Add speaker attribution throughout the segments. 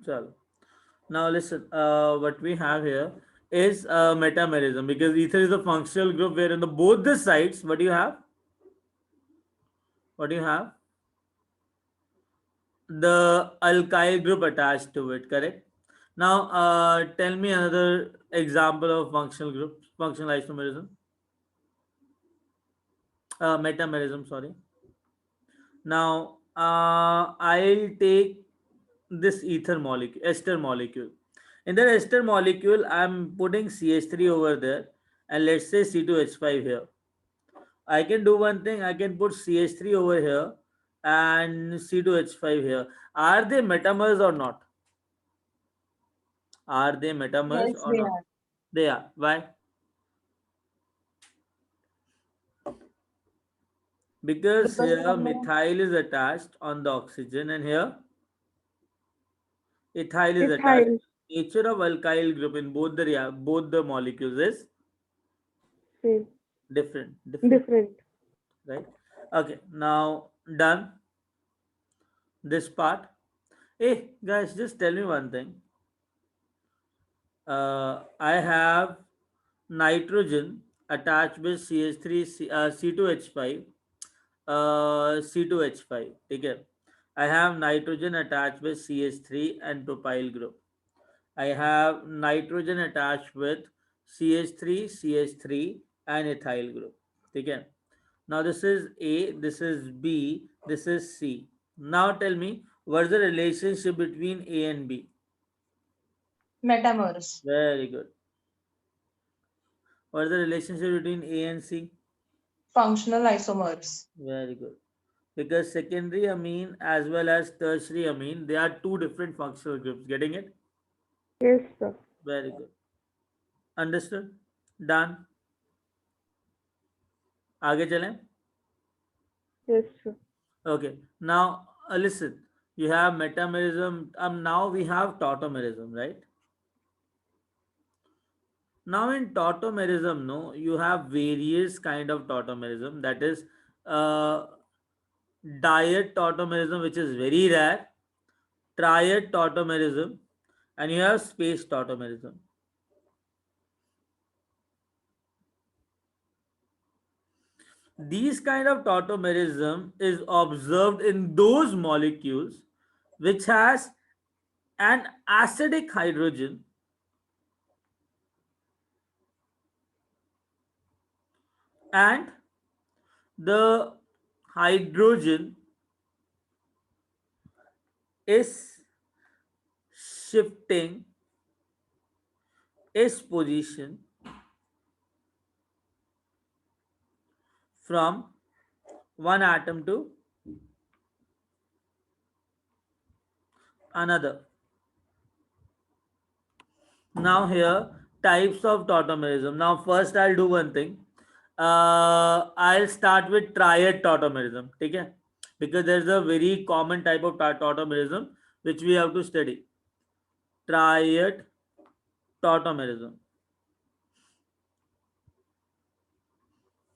Speaker 1: chalo. Now listen, what we have here is metamerism, because ether is a functional group where in the both the sides, what do you have? What do you have? The alkyl group attached to it, correct? Now, tell me another example of functional group, functional isomerism, metamerism, sorry. Now, I'll take this ether molecule, ester molecule. In the ester molecule, I'm putting CH3 over there, and let's say C2H5 here. I can do one thing. I can put CH3 over here and C2H5 here. Are they metamers or not? Are they metamers
Speaker 2: Yes,
Speaker 1: or
Speaker 2: they
Speaker 1: not?
Speaker 2: are.
Speaker 1: They are. Why? Because
Speaker 2: Because
Speaker 1: here
Speaker 2: someone,
Speaker 1: methyl is attached on the oxygen, and here ethyl is attached.
Speaker 3: ethyl.
Speaker 1: Nature of alkyl group in both the both the molecules is
Speaker 3: Same.
Speaker 1: different,
Speaker 3: Different.
Speaker 1: right? Okay, now done this part. Hey guys, just tell me one thing. I have nitrogen attached with CH3, C2H5, C2H5. Okay. I have nitrogen attached with CH3 and propyl group. I have nitrogen attached with CH3, CH3 and ethyl group. Okay. Now this is A, this is B, this is C. Now tell me, what's the relationship between A and B?
Speaker 2: metamers,
Speaker 1: Very good. What's the relationship between A and C?
Speaker 2: functional isomers.
Speaker 1: Very good. Because secondary amine as well as tertiary amine, they are two different functional groups. Getting it?
Speaker 3: Yes, sir.
Speaker 1: Very good. Understood? Done. आगे चलें?
Speaker 3: Yes, sir.
Speaker 1: Okay. Now listen. You have metamerism. Now we have tautomerism, right? Now in tautomerism, no, you have various kind of tautomerism. That is, uh, diet tautomerism, which is very rare, triad tautomerism, and you have space tautomerism. These kind of tautomerism is observed in those molecules which has an acidic hydrogen and the hydrogen is shifting its position from one atom to another. Now here types of tautomerism. Now first I'll do one thing. I'll start with triad tautomerism. Okay? Because there's a very common type of tautomerism which we have to study. Triad tautomerism.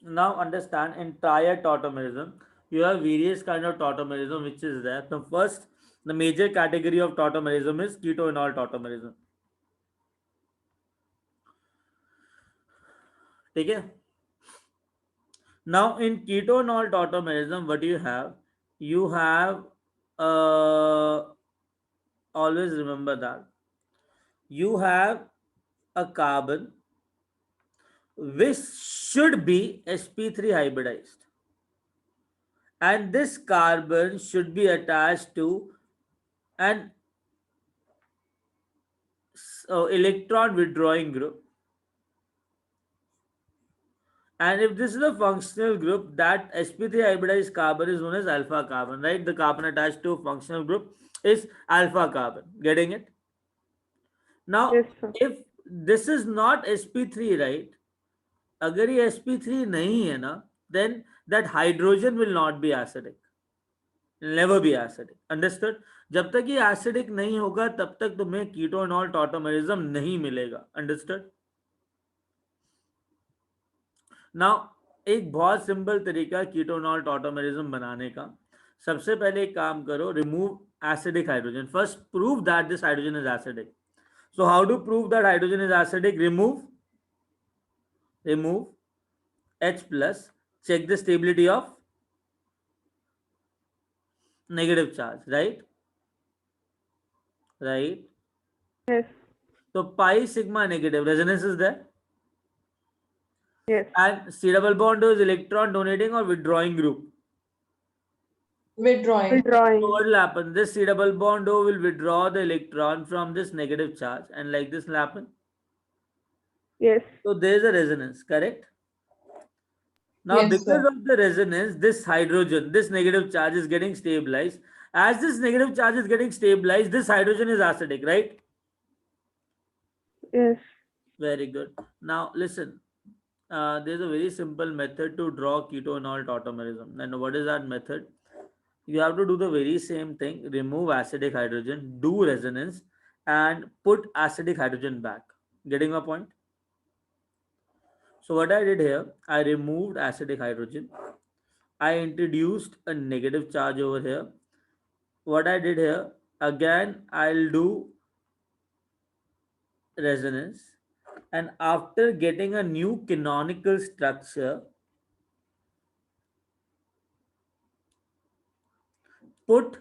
Speaker 1: Now understand, in triad tautomerism, you have various kind of tautomerism which is there. The first, the major category of tautomerism is keto-enol tautomerism. Okay? Now in keto-enol tautomerism, what you have? You have, uh, always remember that you have a carbon which should be sp3 hybridized, and this carbon should be attached to an electron withdrawing group. And if this is a functional group, that sp3 hybridized carbon is known as alpha carbon, right? The carbon attached to a functional group is alpha carbon. Getting it?
Speaker 3: Yes,
Speaker 1: Now,
Speaker 3: sir.
Speaker 1: if this is not sp3, right? अगर ये sp3 नहीं है ना, then that hydrogen will not be acidic. Never be acidic. Understood? जब तक ये acidic नहीं होगा तब तक तुम्हें ketonol tautomerism नहीं मिलेगा. Understood? Now एक बहुत सिंपल तरीका कीटोनॉल टॉटोमेरिज्म बनाने का. सबसे पहले एक काम करो, remove acidic hydrogen. First, prove that this hydrogen is acidic. So how to prove that hydrogen is acidic? Remove H plus. Check the stability of negative charge, right? Right.
Speaker 3: Yes.
Speaker 1: So pi sigma negative, resonance is there.
Speaker 3: Yes.
Speaker 1: And C double bond is electron donating or withdrawing group.
Speaker 2: Withdrawing.
Speaker 1: So
Speaker 3: Withdrawing.
Speaker 1: what will happen? This C double bond O will withdraw the electron from this negative charge, and like this will happen.
Speaker 3: Yes.
Speaker 1: So there is a resonance, correct? Now,
Speaker 2: Yes,
Speaker 1: because
Speaker 2: sir.
Speaker 1: of the resonance, this hydrogen, this negative charge is getting stabilized. As this negative charge is getting stabilized, this hydrogen is acidic, right?
Speaker 3: Yes.
Speaker 1: Very good. Now, listen. There's a very simple method to draw ketonol tautomerism. And what is that method? You have to do the very same thing. Remove acidic hydrogen, do resonance, and put acidic hydrogen back. Getting my point? So what I did here, I removed acidic hydrogen. I introduced a negative charge over here. What I did here, again, I'll do resonance. And after getting a new canonical structure, put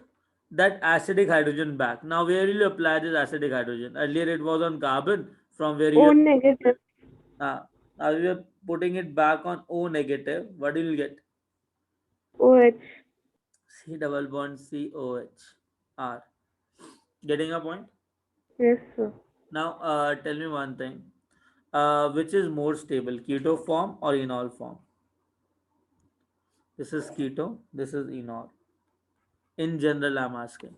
Speaker 1: that acidic hydrogen back. Now, where will you apply this acidic hydrogen? Earlier, it was on carbon, from where
Speaker 3: O
Speaker 1: you
Speaker 3: negative.
Speaker 1: now you are putting it back on O negative. What will you get?
Speaker 3: OH.
Speaker 1: C double bond COH R. Getting a point?
Speaker 3: Yes, sir.
Speaker 1: Now, tell me one thing. Which is more stable, keto form or enol form? This is keto. This is enol. In general, I'm asking.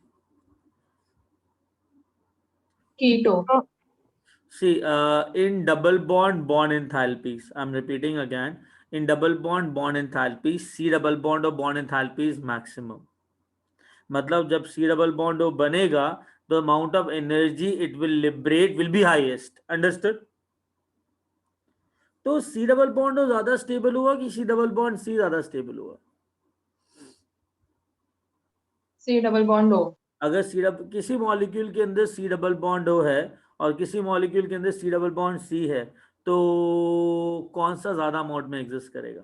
Speaker 2: Keto.
Speaker 3: Oh,
Speaker 1: See, in double bond enthalpies, I'm repeating again. In double bond enthalpies, C double bond or bond enthalpy is maximum. मतलब जब C double bond O बनेगा, the amount of energy it will liberate will be highest. Understood? तो C double bond O ज्यादा stable हुआ कि C double bond C ज्यादा stable हुआ?
Speaker 2: C double bond O.
Speaker 1: अगर किसी मॉलिक्यूल के अंदर C डबल बॉन्ड O है और किसी मॉलिक्यूल के अंदर C डबल बॉन्ड C है, तो कौन सा ज्यादा मोड में एग्जिस्ट करेगा?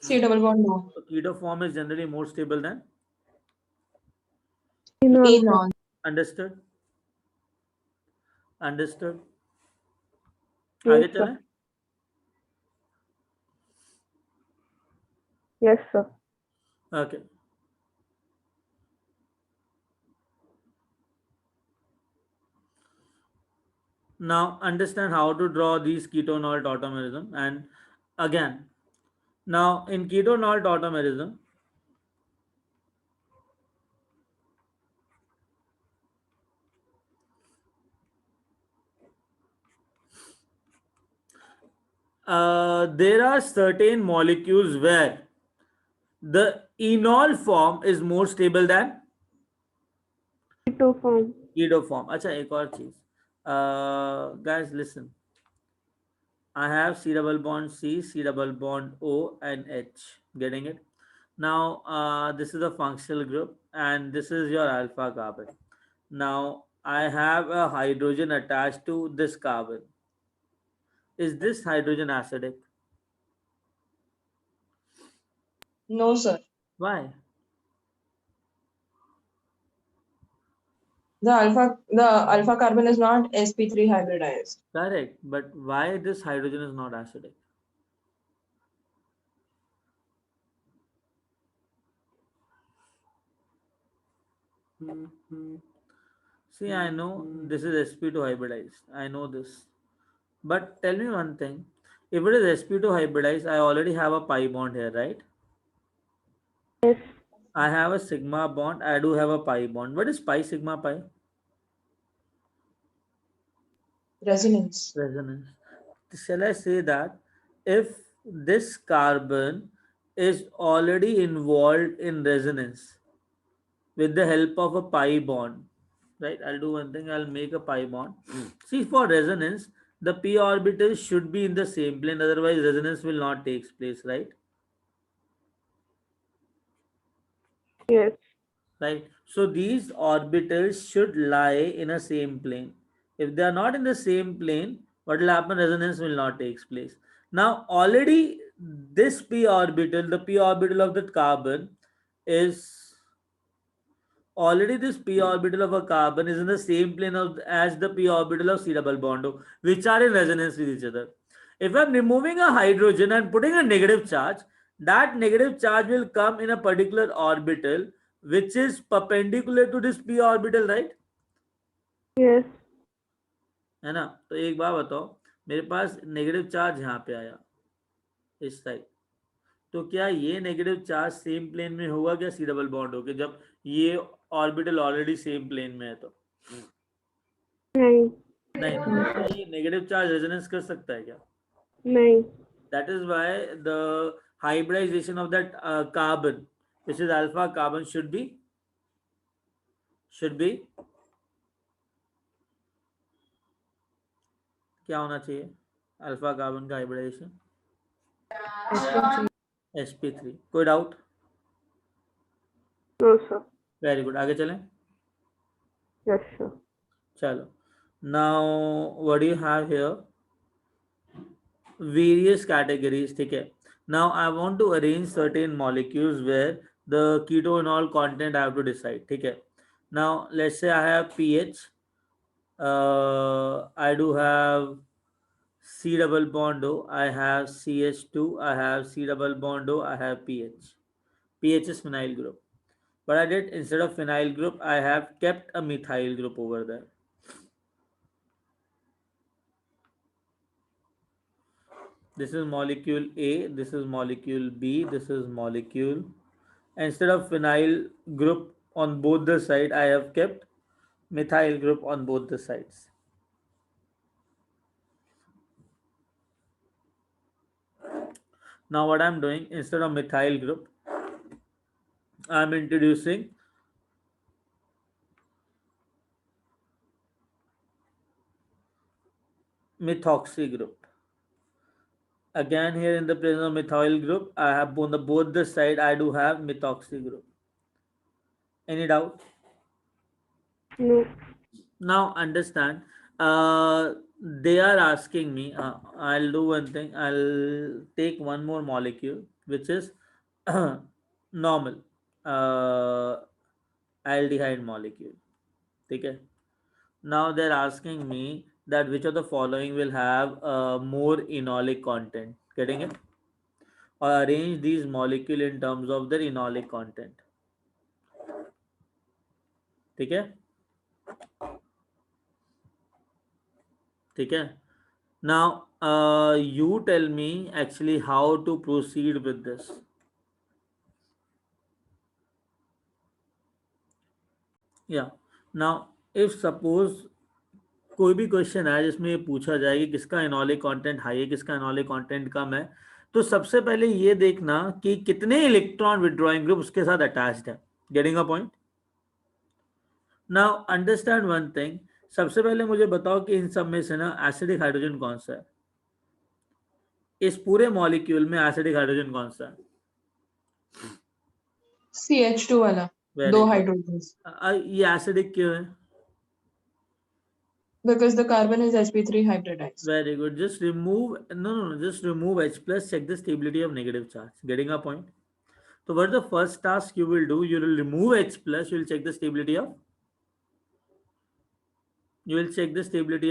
Speaker 2: C double bond O.
Speaker 1: Keto form is generally more stable than
Speaker 3: enol.
Speaker 2: Enol.
Speaker 1: understood. Understood.
Speaker 3: Yes,
Speaker 1: आगे
Speaker 3: sir.
Speaker 1: चलें.
Speaker 3: Yes, sir.
Speaker 1: Okay. Now understand how to draw these ketonol tautomerism. And again, now in ketonol tautomerism, there are certain molecules where the enol form is more stable than
Speaker 3: Keto form.
Speaker 1: keto form. अच्छा एक और चीज. Guys, listen. I have C double bond C, C double bond O, and H. Getting it? Now, this is a functional group, and this is your alpha carbon. Now, I have a hydrogen attached to this carbon. Is this hydrogen acidic?
Speaker 2: No, sir.
Speaker 1: Why?
Speaker 2: The alpha carbon is not sp3 hybridized.
Speaker 1: Correct. But why this hydrogen is not acidic? See, I know this is sp2 hybridized. I know this. But tell me one thing. If it is sp2 hybridized, I already have a pi bond here, right?
Speaker 3: Yes.
Speaker 1: I have a sigma bond. I do have a pi bond. What is pi sigma pi?
Speaker 2: Resonance.
Speaker 1: Resonance. Shall I say that if this carbon is already involved in resonance with the help of a pi bond, right? I'll do one thing. I'll make a pi bond. See, for resonance, the p orbitals should be in the same plane. Otherwise, resonance will not take place, right?
Speaker 3: Yes.
Speaker 1: right? So these orbitals should lie in a same plane. If they are not in the same plane, what will happen? Resonance will not take place. Now already this p orbital, the p orbital of the carbon is already this p orbital of a carbon is in the same plane of as the p orbital of C double bond O, which are in resonance with each other. If I'm removing a hydrogen and putting a negative charge, that negative charge will come in a particular orbital which is perpendicular to this p orbital, right?
Speaker 3: Yes.
Speaker 1: है ना? तो एक बात बताओ, मेरे पास negative charge यहाँ पे आया इस साइड, तो क्या ये नेगेटिव चार्ज सेम प्लेन में होगा क्या सी डबल बॉन्ड होके, जब ये ऑर्बिटल ऑलरेडी सेम प्लेन में है? तो
Speaker 3: नहीं.
Speaker 1: नहीं ना, तो क्या ये नेगेटिव चार्ज रेजोनेंस कर सकता है क्या?
Speaker 3: नहीं.
Speaker 1: That is why the hybridization of that carbon, which is alpha carbon, should be क्या होना चाहिए? अल्फा कार्बन का हाइब्रिडाइजेशन sp3. कोई doubt?
Speaker 3: No, sir.
Speaker 1: Very good, आगे चलें.
Speaker 3: Yes, sir.
Speaker 1: चलो, now what do you have here? Various categories. ठीक है. Now I want to arrange certain molecules where the ketoenol content I have to decide. ठीक है. Now let's say I have pH. I do have C double bond O, I have CH2, I have C double bond O, I have pH. pH is phenyl group. But I did, instead of phenyl group, I have kept a methyl group over there. This is molecule A, this is molecule B, this is molecule. Instead of phenyl group on both the side, I have kept methyl group on both the sides. Now what I'm doing, instead of methyl group, I'm introducing methoxy group. Again, here in the presence of methyl group, I have on the both the side, I do have methoxy group. Any doubt?
Speaker 3: No.
Speaker 1: Now understand, they are asking me, I'll do one thing, I'll take one more molecule which is normal aldehyde molecule. Okay. Now they're asking me that which of the following will have more enolic content. Getting it? Or arrange these molecule in terms of their enolic content. ठीक है? ठीक है? Now you tell me actually how to proceed with this. Yeah. Now if suppose कोई भी question है जिसमें ये पूछा जाए कि किसका इनॉलिक कंटेंट हाई है, किसका इनॉलिक कंटेंट कम है, तो सबसे पहले ये देखना कि कितने इलेक्ट्रॉन विड्रॉइंग ग्रुप उसके साथ अटैच्ड है. Getting a point? Now understand one thing. सबसे पहले मुझे बताओ कि इन सब में से ना एसिडिक हाइड्रोजन कौन सा है? इस पूरे मॉलिक्यूल में एसिडिक हाइड्रोजन कौन सा है?
Speaker 2: CH2 वाला,
Speaker 1: Very
Speaker 2: दो
Speaker 1: good.
Speaker 2: हाइड्रोजन्स.
Speaker 1: ये एसिडिक क्यों है?
Speaker 2: Because the carbon is sp3 hybridized.
Speaker 1: Very good. Just remove, no, just remove H plus, check the stability of negative charge. Getting a point? So what the first task you will do? You will remove H plus, you will check the stability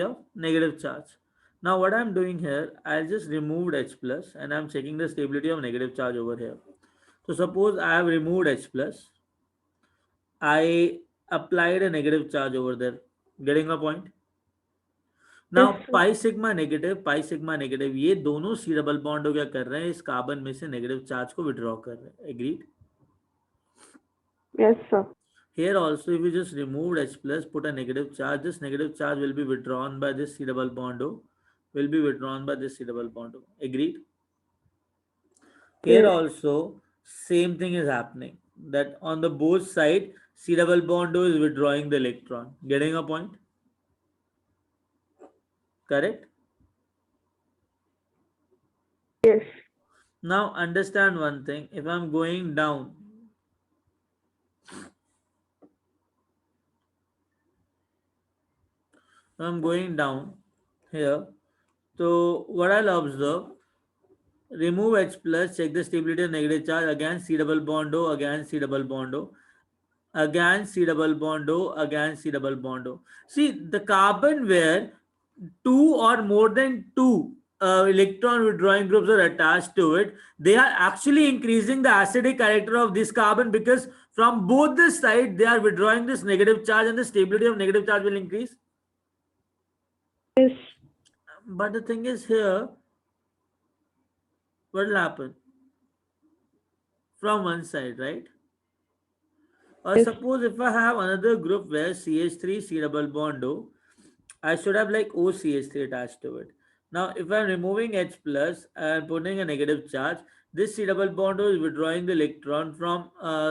Speaker 1: of negative charge. Now what I'm doing here, I'll just remove H plus and I'm checking the stability of negative charge over here. So suppose I have removed H plus, I applied a negative charge over there. Getting a point? Now
Speaker 3: Yes, sir.
Speaker 1: Pi sigma negative ये दोनों सी double bond क्या कर रहे हैं, इस carbon में से negative charge को विड्रॉ कर रहे हैं. Agreed?
Speaker 3: Yes, sir.
Speaker 1: Here also, if you just remove H plus, put a negative charge, this negative charge will be withdrawn by this C double bond O, will be withdrawn by this C double bond O. Agreed? Here
Speaker 3: Yes.
Speaker 1: also, same thing is happening, that on the both side, C double bond O is withdrawing the electron. Getting a point? Correct?
Speaker 3: Yes.
Speaker 1: Now understand one thing, if I'm going down, I'm going down here. So what I'll observe, remove H plus, check the stability of negative charge, again C double bond O, again C double bond O, again C double bond O, again C double bond O. See, the carbon where two or more than two electron withdrawing groups are attached to it, they are actually increasing the acidic character of this carbon, because from both the sides they are withdrawing this negative charge and the stability of negative charge will increase.
Speaker 3: Yes.
Speaker 1: But the thing is here, what will happen? From one side, right? Or
Speaker 3: Yes.
Speaker 1: suppose if I have another group where CH3, C double bond O, I should have like OCH3 attached to it. Now, if I'm removing H plus and putting a negative charge, this C double bond is withdrawing the electron from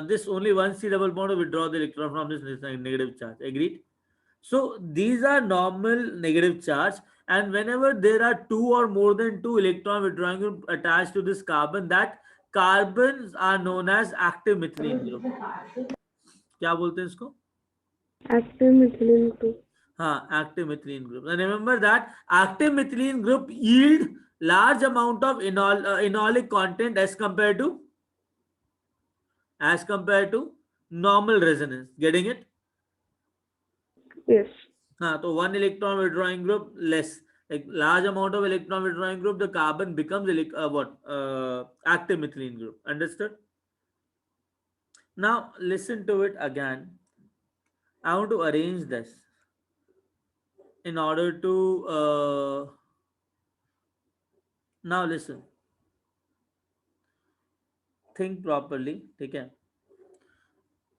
Speaker 1: this, only one C double bond will withdraw the electron from this negative charge. Agreed? So these are normal negative charge, and whenever there are two or more than two electron withdrawing group attached to this carbon, that carbons are known as active methylene group. क्या बोलते हैं इसको?
Speaker 3: Active methylene group.
Speaker 1: हाँ, active methylene group. And remember that active methylene group yield large amount of enolic content as compared to normal resonance. Getting it?
Speaker 3: Yes.
Speaker 1: हाँ, तो one electron withdrawing group less, like large amount of electron withdrawing group, the carbon becomes active methylene group. Understood? Now listen to it again. I want to arrange this in order to now listen, think properly. Okay.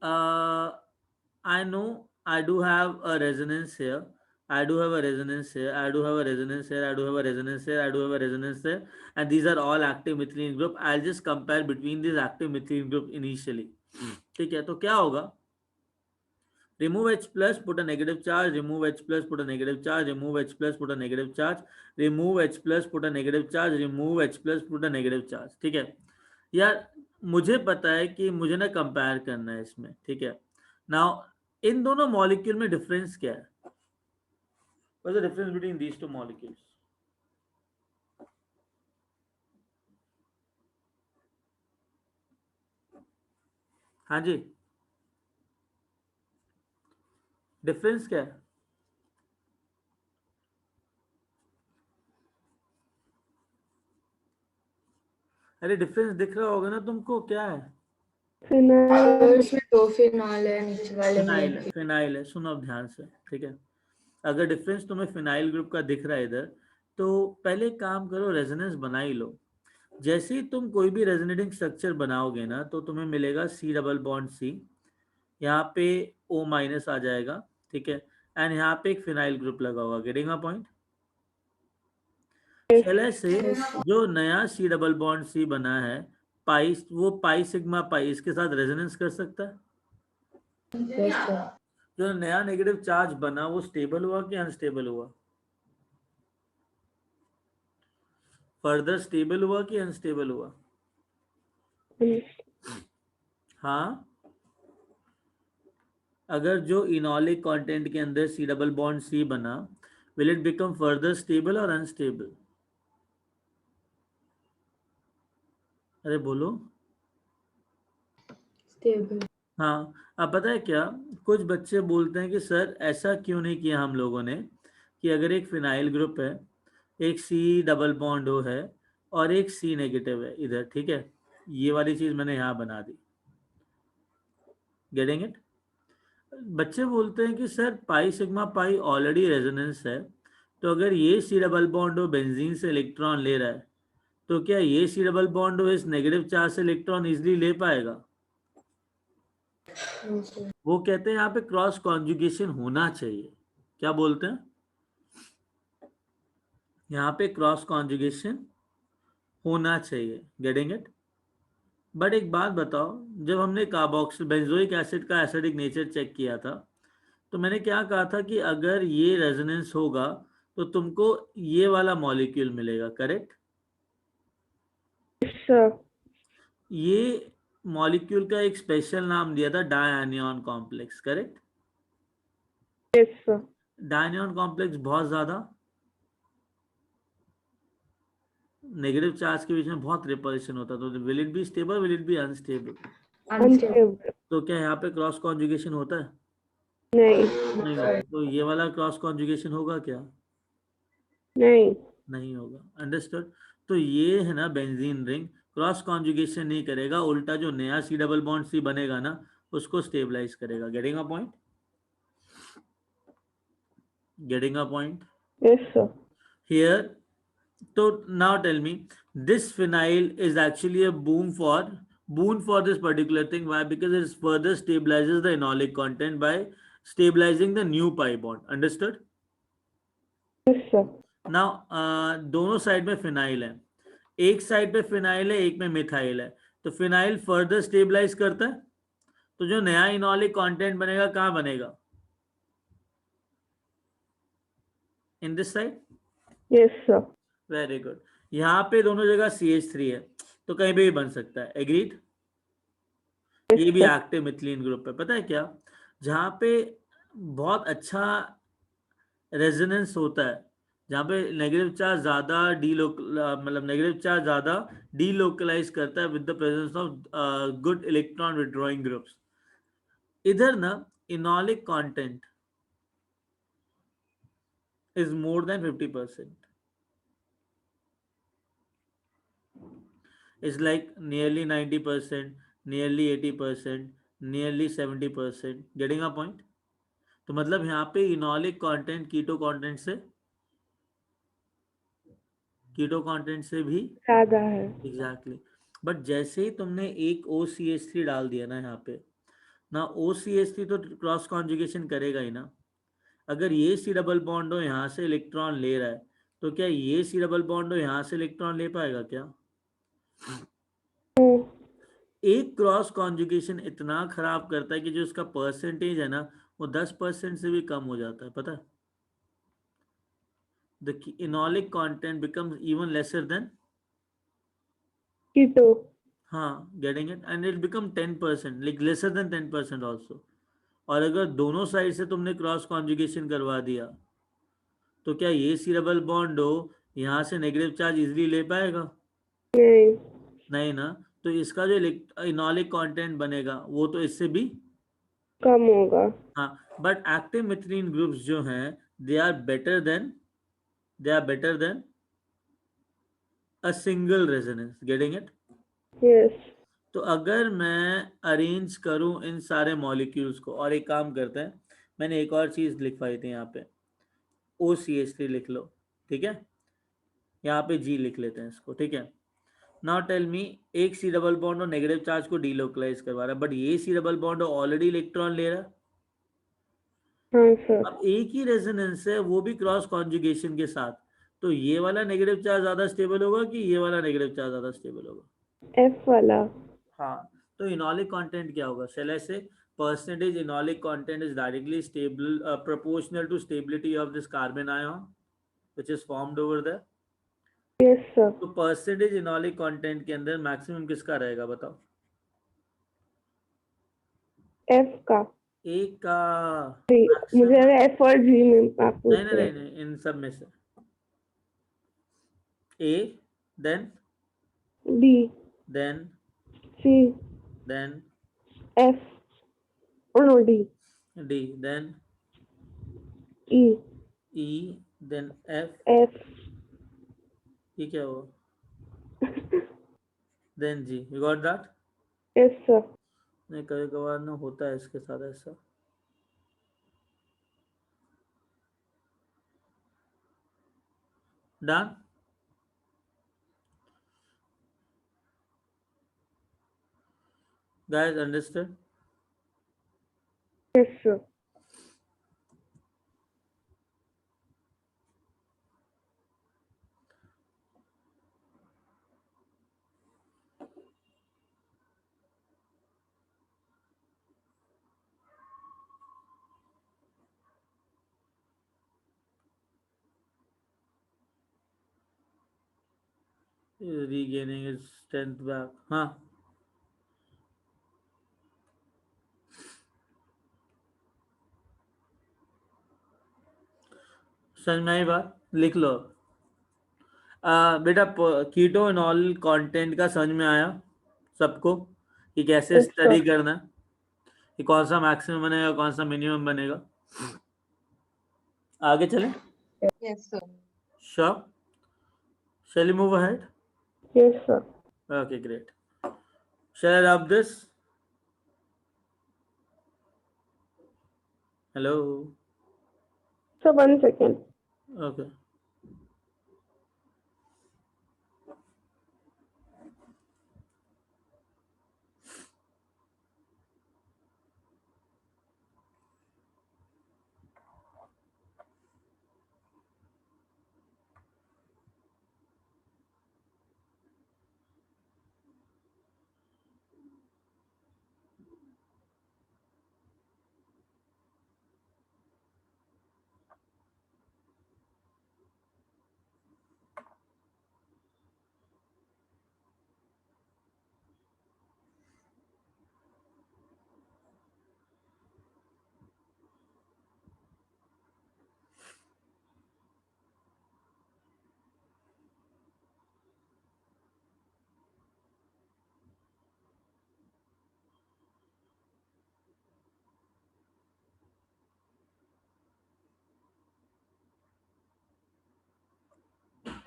Speaker 1: I know I do have a resonance here. I do have a resonance here. I do have a resonance here. I do have a resonance here. I do have a resonance here. And these are all active methylene group. I'll just compare between these active methylene group initially. ठीक है, तो क्या होगा? Remove H plus, put a negative charge. Remove H plus, put a negative charge. Remove H plus, put a negative charge. Remove H plus, put a negative charge. Remove H plus, put a negative charge. ठीक है यार, मुझे पता है कि मुझे ना compare करना है इसमें. ठीक है, नाउ इन दोनों मॉलिक्यूल में डिफरेंस क्या है? What's the difference between these two molecules? हाँ जी, डिफरेंस क्या है? अरे डिफरेंस दिख रहा होगा ना तुमको, क्या है?
Speaker 3: Phenyl.
Speaker 2: इसमें दो फिनॉल है, नीचे वाले
Speaker 1: फिनाइल
Speaker 2: में
Speaker 1: है, फिनाइल है. सुनो अब ध्यान से. ठीक है, अगर डिफरेंस तुम्हें फिनाइल ग्रुप का दिख रहा है इधर, तो पहले काम करो, रेजोनेंस बना ही लो. जैसे ही तुम कोई भी रेजोनेटिंग स्ट्रक्चर बनाओगे ना, तो तुम्हें मिलेगा C डबल बॉन्ड C, यहाँ पे O माइनस आ जाएगा. ठीक है, एंड यहाँ पे एक फिनाइल ग्रुप लगा होगा. Getting a point? चले से जो नया C डबल बॉन्ड C बना है, पाई, वो पाई सिग्मा पाई इसके साथ रेजोनेंस कर सकता है. जो नया नेगेटिव चार्ज बना वो स्टेबल हुआ कि अनस्टेबल हुआ? फर्दर स्टेबल हुआ कि अनस्टेबल हुआ? हाँ, अगर जो इनॉलिक कंटेंट के अंदर C डबल बॉन्ड C बना, will it become further stable और अनस्टेबल? अरे बोलो.
Speaker 2: स्टेबल.
Speaker 1: हाँ, अब पता है क्या, कुछ बच्चे बोलते हैं कि सर ऐसा क्यों नहीं किया हम लोगों ने कि अगर एक फिनाइल ग्रुप है, एक C डबल बॉन्ड O है और एक C नेगेटिव है इधर. ठीक है, ये वाली चीज मैंने यहाँ बना दी. Getting it? बच्चे बोलते हैं कि sir pi sigma pi already resonance है, तो अगर ये C double bond O benzene से इलेक्ट्रॉन ले रहा है, तो क्या ये C डबल बॉन्ड O इस नेगेटिव चार्ज से इलेक्ट्रॉन इजिली ले पाएगा? वो कहते हैं यहाँ पे क्रॉस कॉन्जुगेशन होना चाहिए. क्या बोलते हैं? यहाँ पे क्रॉस कॉन्जुगेशन होना चाहिए. Getting it? बट एक बात बताओ, जब हमने कार्बोक्सिल बेंजोइक एसिड का एसिडिक नेचर चेक किया था, तो मैंने क्या कहा था कि अगर ये रेजोनेंस होगा तो तुमको ये वाला मॉलिक्यूल मिलेगा. करेक्ट?
Speaker 3: Sir.
Speaker 1: ये मॉलिक्यूल का एक स्पेशल नाम दिया था dianion complex. Correct?
Speaker 3: Yes, sir.
Speaker 1: Dianion complex बहुत ज्यादा नेगेटिव चार्ज के बीच में बहुत रिपल्शन होता है, तो will it be stable, will it be unstable?
Speaker 2: Unstable.
Speaker 3: Unstable.
Speaker 1: तो क्या यहाँ पे क्रॉस कॉन्जुगेशन होता है?
Speaker 3: नहीं.
Speaker 1: नहीं होता। तो ये वाला क्रॉस कॉन्जुगेशन होगा क्या?
Speaker 3: नहीं.
Speaker 1: नहीं होगा। अंडरस्टूड? तो ये है ना बेंजीन रिंग, क्रॉस कॉन्जुगेशन नहीं करेगा, उल्टा जो नया सी डबल बॉन्ड सी बनेगा ना उसको स्टेबलाइज करेगा। Getting a point? Getting a point
Speaker 3: Yes, sir.
Speaker 1: Here? तो now tell me, this phenyl is actually a boon for this particular thing. Why? Because it further stabilizes the enolic content by stabilizing the new pi bond. Understood?
Speaker 3: Yes, sir.
Speaker 1: Now दोनों side में phenyl है, एक side पे phenyl है, एक में methyl है, तो फिनाइल फर्दर स्टेबलाइज करता है, तो जो नया इनॉलिक कंटेंट बनेगा कहाँ बनेगा? In this side?
Speaker 3: Yes, sir.
Speaker 1: Very good. यहाँ पे दोनों जगह CH3 है, तो कहीं पे भी बन सकता है। एग्रीड?
Speaker 3: Yes,
Speaker 1: ये भी
Speaker 3: sir.
Speaker 1: एक्टिव मिथिलीन ग्रुप है। पता है क्या, जहाँ पे बहुत अच्छा रेजोनेंस होता है, जहाँ पे नेगेटिव चार्ज ज्यादा मतलब नेगेटिव चार्ज ज्यादा डीलोकलाइज करता है with the presence of good electron withdrawing groups, इधर ना enolic content is more than 50%, is like nearly 90%, nearly 80%, nearly 70%। Getting a point? तो मतलब यहाँ पे इनॉलिक कंटेंट कीटो कंटेंट से भी
Speaker 3: ज्यादा है.
Speaker 1: एग्जैक्टली। बट जैसे ही तुमने एक OCH3 डाल दिया ना यहाँ पे, ना OCH3 तो क्रॉस कॉन्जुगेशन करेगा ही ना। अगर ये सी डबल बॉन्ड हो यहाँ से इलेक्ट्रॉन ले रहा है, तो क्या ये सी डबल बॉन्ड हो यहाँ से इलेक्ट्रॉन ले पाएगा क्या?
Speaker 3: No.
Speaker 1: एक क्रॉस कॉन्जुगेशन इतना खराब करता है कि जो उसका परसेंटेज है ना वो 10% से भी कम हो जाता है। पता है? The enolic content becomes even lesser than,
Speaker 3: Keto.
Speaker 1: हाँ, getting it, and it become 10%, like lesser than 10% also. और अगर दोनों साइड से तुमने क्रॉस कॉन्जुगेशन करवा दिया, तो क्या ये सी डबल बॉन्ड हो यहाँ से नेगेटिव चार्ज इजीली ले पाएगा?
Speaker 3: नहीं.
Speaker 1: नहीं ना। तो इसका जो इनॉलिक कंटेंट बनेगा वो तो इससे भी
Speaker 3: कम होगा.
Speaker 1: हाँ। बट एक्टिव मिथलीन ग्रुप्स जो हैं they are better than a single resonance. Getting it?
Speaker 3: Yes.
Speaker 1: तो अगर मैं अरेंज करूं इन सारे मॉलिक्यूल्स को, और एक काम करते हैं, मैंने एक और चीज लिखवाई थी यहाँ पे, OCH3 लिख लो, ठीक है? यहाँ पे G लिख लेते हैं इसको, ठीक है? नाउ टेल मी, एक सी डबल बॉन्ड और नेगेटिव चार्ज को डीलोकलाइज करवा रहा है, बट ये C double bond already electron ले रहा है।
Speaker 3: हाँ सर.
Speaker 1: अब एक ही रेजोनेंस है, वो भी क्रॉस कॉन्जुगेशन के साथ, तो ये वाला नेगेटिव चार्ज ज्यादा स्टेबल होगा कि ये वाला नेगेटिव चार्ज ज्यादा स्टेबल होगा?
Speaker 3: F वाला.
Speaker 1: हाँ। तो इनॉलिक कंटेंट क्या होगा? Shall I say percentage enolic content is directly stable proportional to stability of this carbon ion which is formed over there.
Speaker 3: Yes, sir.
Speaker 1: तो परसेंटेज इनॉलिक कंटेंट के अंदर मैक्सिमम किसका रहेगा बताओ?
Speaker 3: F का.
Speaker 1: एक का
Speaker 3: G. मुझे
Speaker 1: maximum-
Speaker 3: लगा F और G में आप पूछ
Speaker 1: नहीं नहीं
Speaker 3: रहे
Speaker 1: नहीं नहीं, इन सब में से A, then
Speaker 3: हैं. B.
Speaker 1: then
Speaker 3: C.
Speaker 1: then
Speaker 3: F. Oh no, D.
Speaker 1: D, then
Speaker 3: E.
Speaker 1: E, then F।
Speaker 3: F.
Speaker 1: ये क्या हुआ? then G। You got that?
Speaker 3: Yes, sir.
Speaker 1: नहीं, कभी कभार ना होता है इसके साथ ऐसा। Done? Guys, understood?
Speaker 3: Yes, sir.
Speaker 1: Regaining his strength back, हाँ। समझ में आई बात? लिख लो। बेटा कीटोनॉल कंटेंट का समझ में आया सबको कि कैसे
Speaker 3: Yes,
Speaker 1: स्टडी
Speaker 3: sir.
Speaker 1: करना है, कि कौन सा मैक्सिमम बनेगा कौन सा मिनिमम बनेगा। आगे चलें?
Speaker 2: Yes, sir.
Speaker 1: Sure? Shall we move ahead?
Speaker 3: Yes, sir.
Speaker 1: Okay, great. Shall I rub this? Hello?
Speaker 3: So 1 second.
Speaker 1: Okay.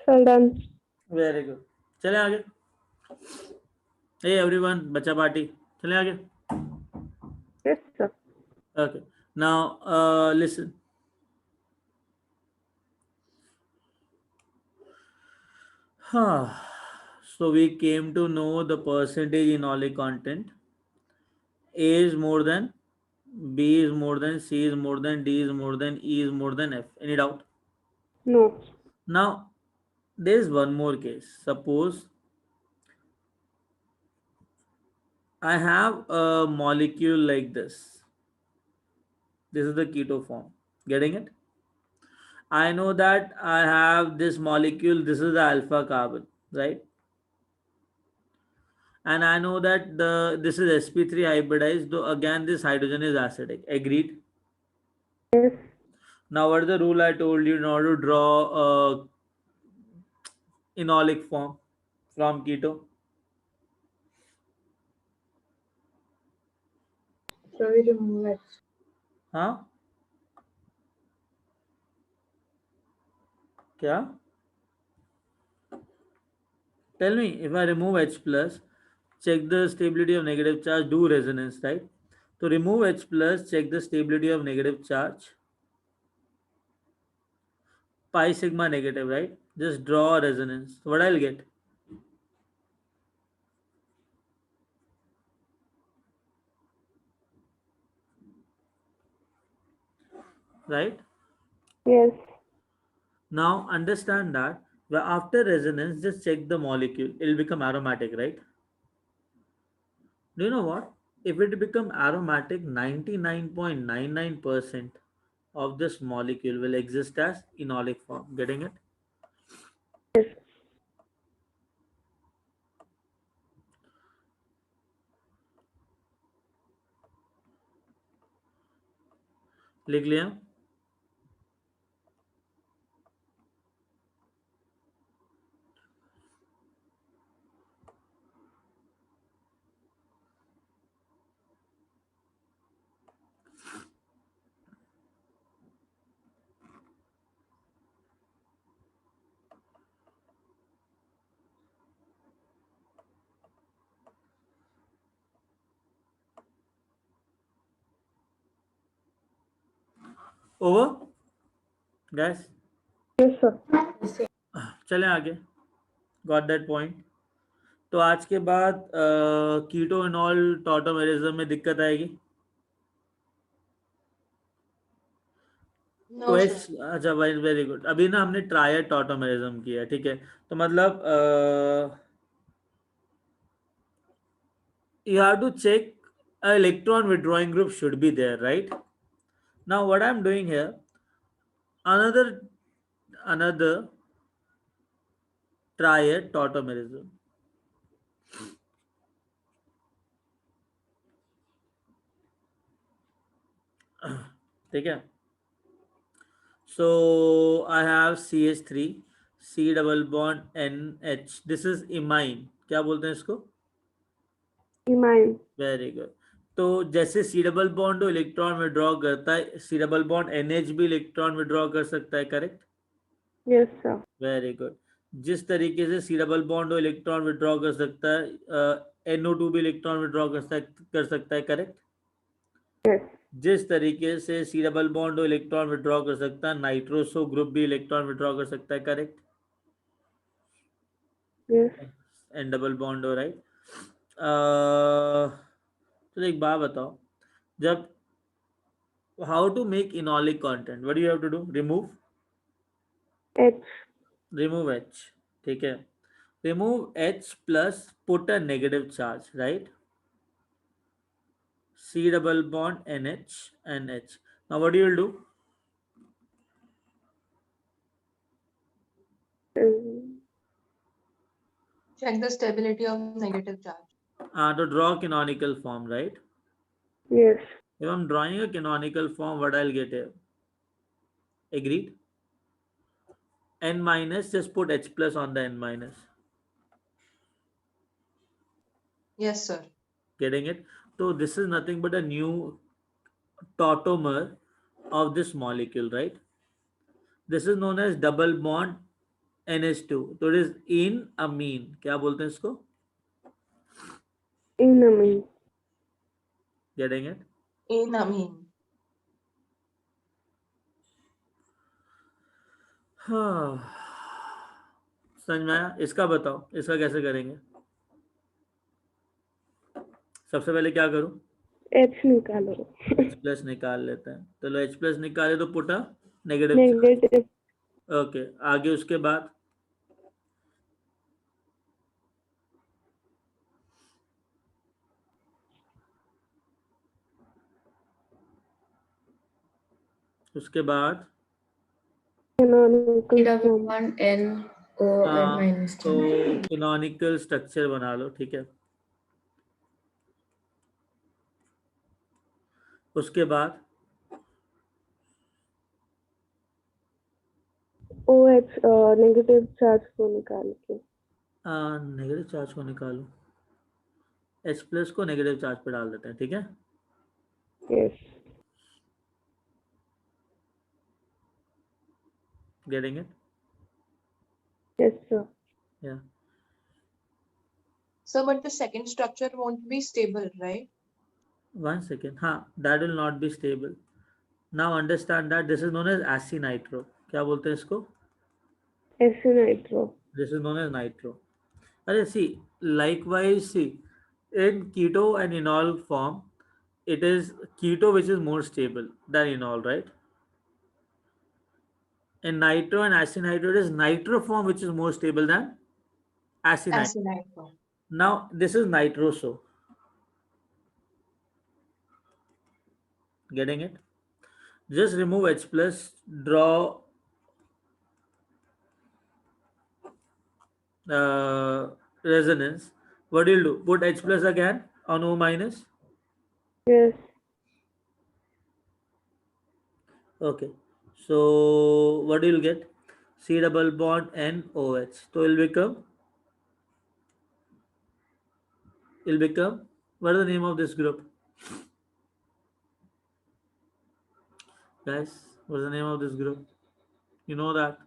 Speaker 3: Well done.
Speaker 1: Very good. चले आगे। Hey everyone, बच्चा पार्टी। चले आगे।
Speaker 3: Yes, sir.
Speaker 1: Okay. Now listen. So we came to know the percentage in all content. A is more than, B is more than, C is more than, D is more than, E is more than F. Any doubt?
Speaker 3: No.
Speaker 1: Now there is one more case. Suppose I have a molecule like this. This is the keto form. Getting it? I know that I have this molecule. This is the alpha carbon, right? And I know that this is sp3 hybridized. Though again, this hydrogen is acidic. Agreed.
Speaker 3: Yes.
Speaker 1: Now, what is the rule I told you in order to draw a enolic form from keto?
Speaker 2: So we remove it.
Speaker 1: Huh? क्या? Tell me, if I remove H plus, check the stability of negative charge, do resonance, right? To remove H plus, check the stability of negative charge, pi sigma negative, right? Just draw a resonance. What I'll get? Right?
Speaker 3: Yes.
Speaker 1: Now understand that after resonance, just check the molecule. It will become aromatic, right? Do you know what? If it become aromatic, 99.99% of this molecule will exist as enolic form. Getting it?
Speaker 3: Yes.
Speaker 1: लिख लिया? Over? Guys?
Speaker 3: Yes, sir.
Speaker 1: चलें आगे। Got that point. तो आज के बाद कीटो इनॉल tautomerism में दिक्कत आएगी?
Speaker 2: No,
Speaker 1: तो
Speaker 2: sir.
Speaker 1: अच्छा भाई, वेरी गुड। अभी ना हमने ट्रायड टॉटोमेरिज्म किया, ठीक है? तो मतलब you have to check electron withdrawing group should be there, right? Now what I'm doing here, another triad tautomerism. ठीक है? So I have CH3, C double bond NH. This is imine. क्या बोलते हैं इसको?
Speaker 3: Imine.
Speaker 1: Very good. तो जैसे C double bond electron withdraw करता है, सी डबल बॉन्ड NH भी इलेक्ट्रॉन विड्रॉ कर सकता है, correct?
Speaker 3: Yes, sir.
Speaker 1: Very good. जिस तरीके से C double bond electron withdraw कर सकता है, NO2 भी इलेक्ट्रॉन विड्रॉ कर सकता है, करेक्ट?
Speaker 3: Yes.
Speaker 1: जिस तरीके से C double bond electron withdraw कर सकता है, नाइट्रोसो ग्रुप भी इलेक्ट्रॉन विड्रॉ कर सकता है, correct?
Speaker 3: Yes.
Speaker 1: And double bond हो, राइट? तो एक बात बताओ, जब how to make enolic content, what you have to do?
Speaker 3: H.
Speaker 1: Remove H. ठीक है, remove H plus put a negative charge, right? C double bond NH and H. Now what you will do?
Speaker 3: Um,
Speaker 2: Check the stability of negative charge.
Speaker 1: To draw canonical form, right?
Speaker 3: Yes.
Speaker 1: If I'm drawing a canonical form, what I'll get here? Agreed? N minus, just put H plus on the N minus.
Speaker 2: Yes, sir.
Speaker 1: Getting it? So this is nothing but a new tautomer of this molecule, right? This is known as double bond NH2. So it is in amine. क्या बोलते हैं इसको?
Speaker 3: Enamine.
Speaker 1: Getting it?
Speaker 2: Enamine.
Speaker 1: हाँ, समझ में आया? इसका बताओ, इसका कैसे करेंगे? सबसे पहले क्या करूं?
Speaker 3: H निकालो.
Speaker 1: H प्लस निकाल लेते हैं. चलो H प्लस निकाले तो पुटा नेगेटिव.
Speaker 3: Negative.
Speaker 1: ओके, आगे उसके बाद उसके बाद
Speaker 3: Canonical
Speaker 4: double
Speaker 3: form.
Speaker 4: bond NO and minus
Speaker 1: तो
Speaker 4: charge.
Speaker 1: कैनोनिकल स्ट्रक्चर बना लो, ठीक है? उसके बाद
Speaker 3: OH negative charge को निकाल के.
Speaker 1: नेगेटिव चार्ज को निकालो. H प्लस को नेगेटिव चार्ज पे डाल देते हैं, ठीक है?
Speaker 3: Yes.
Speaker 1: Getting it?
Speaker 3: Yes, sir.
Speaker 1: या.
Speaker 2: So, but the second structure won't be stable, right?
Speaker 1: 1 second. हाँ, that will not be stable. Now understand that this is known as acinitro. क्या बोलते हैं इसको?
Speaker 3: Acynitro.
Speaker 1: This is known as nitro. अरे see, likewise see, in keto and enol form, it is keto which is more stable than enol, right? In nitro and acinitro, it is nitro form which is more stable than acinitro.
Speaker 2: Acinitro.
Speaker 1: Now this is nitroso. Getting it? Just remove H plus, draw resonance. What do you do? Put H plus again on O minus.
Speaker 3: Yes.
Speaker 1: Okay. So what do you get? C double bond N OH. So it will become, what is the name of this group? Guys, what is the name of this group? You know that?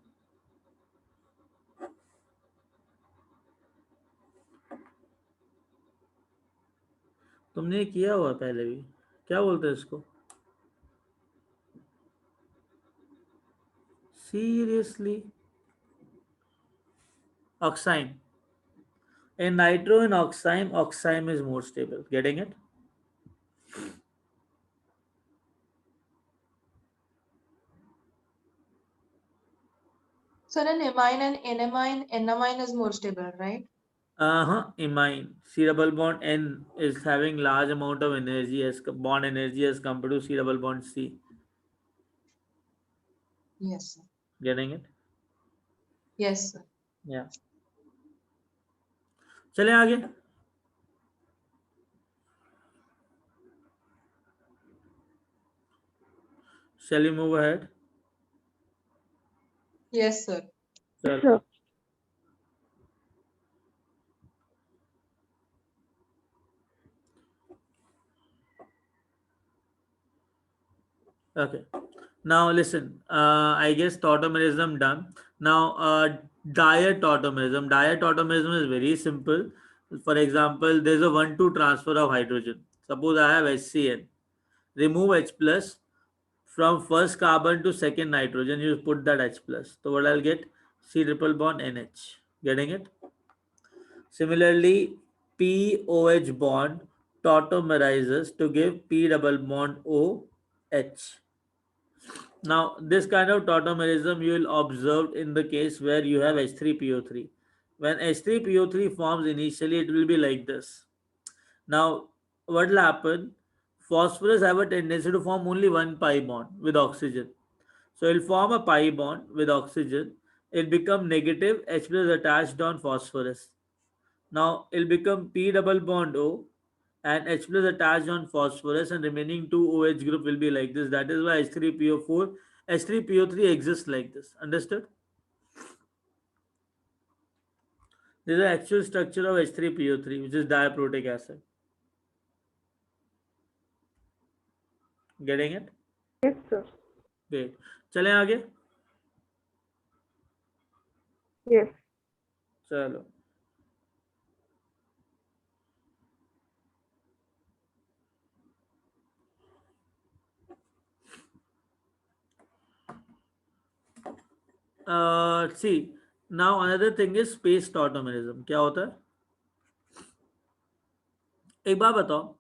Speaker 1: तुमने ये किया हुआ पहले भी. क्या बोलते हैं इसको? Seriously? Oxime. In nitro and oxime, oxime is more stable. Getting it?
Speaker 2: So then amine and enamine is more stable, right?
Speaker 1: Imine. C double bond N is having large amount of energy as bond energy as compared to C double bond C.
Speaker 2: Yes, sir.
Speaker 1: Getting it?
Speaker 2: Yes, sir.
Speaker 1: Yeah. चले आगे. Shall we move ahead?
Speaker 2: Yes, sir.
Speaker 1: चलो
Speaker 3: Sure.
Speaker 1: okay. Now listen, I guess tautomerism done. Now diatomerism. Diatomerism is very simple. For example, there's a 1-2 transfer of hydrogen. Suppose I have HCN. Remove H plus from first carbon to second nitrogen. You put that H plus. So what I'll get? C triple bond NH. Getting it? Similarly, POH bond tautomerizes to give P double bond OH. Now, this kind of tautomerism you will observe in the case where you have H3PO3. When H3PO3 forms initially, it will be like this. Now, what will happen? Phosphorus have a tendency to form only one pi bond with oxygen. So, it will form a pi bond with oxygen. It become negative H plus attached on phosphorus. Now, it will become P double bond O and H plus attached on phosphorus, and remaining two OH group will be like this. That is why H3PO4, H3PO3 exists like this. Understood? This is the actual structure of H3PO3, which is diprotic acid. Getting it?
Speaker 3: Yes, sir.
Speaker 1: Great. चलें आगे.
Speaker 3: Yes.
Speaker 1: चलो. See, now another thing is space tautomerism. क्या होता है? एक बात बताओ.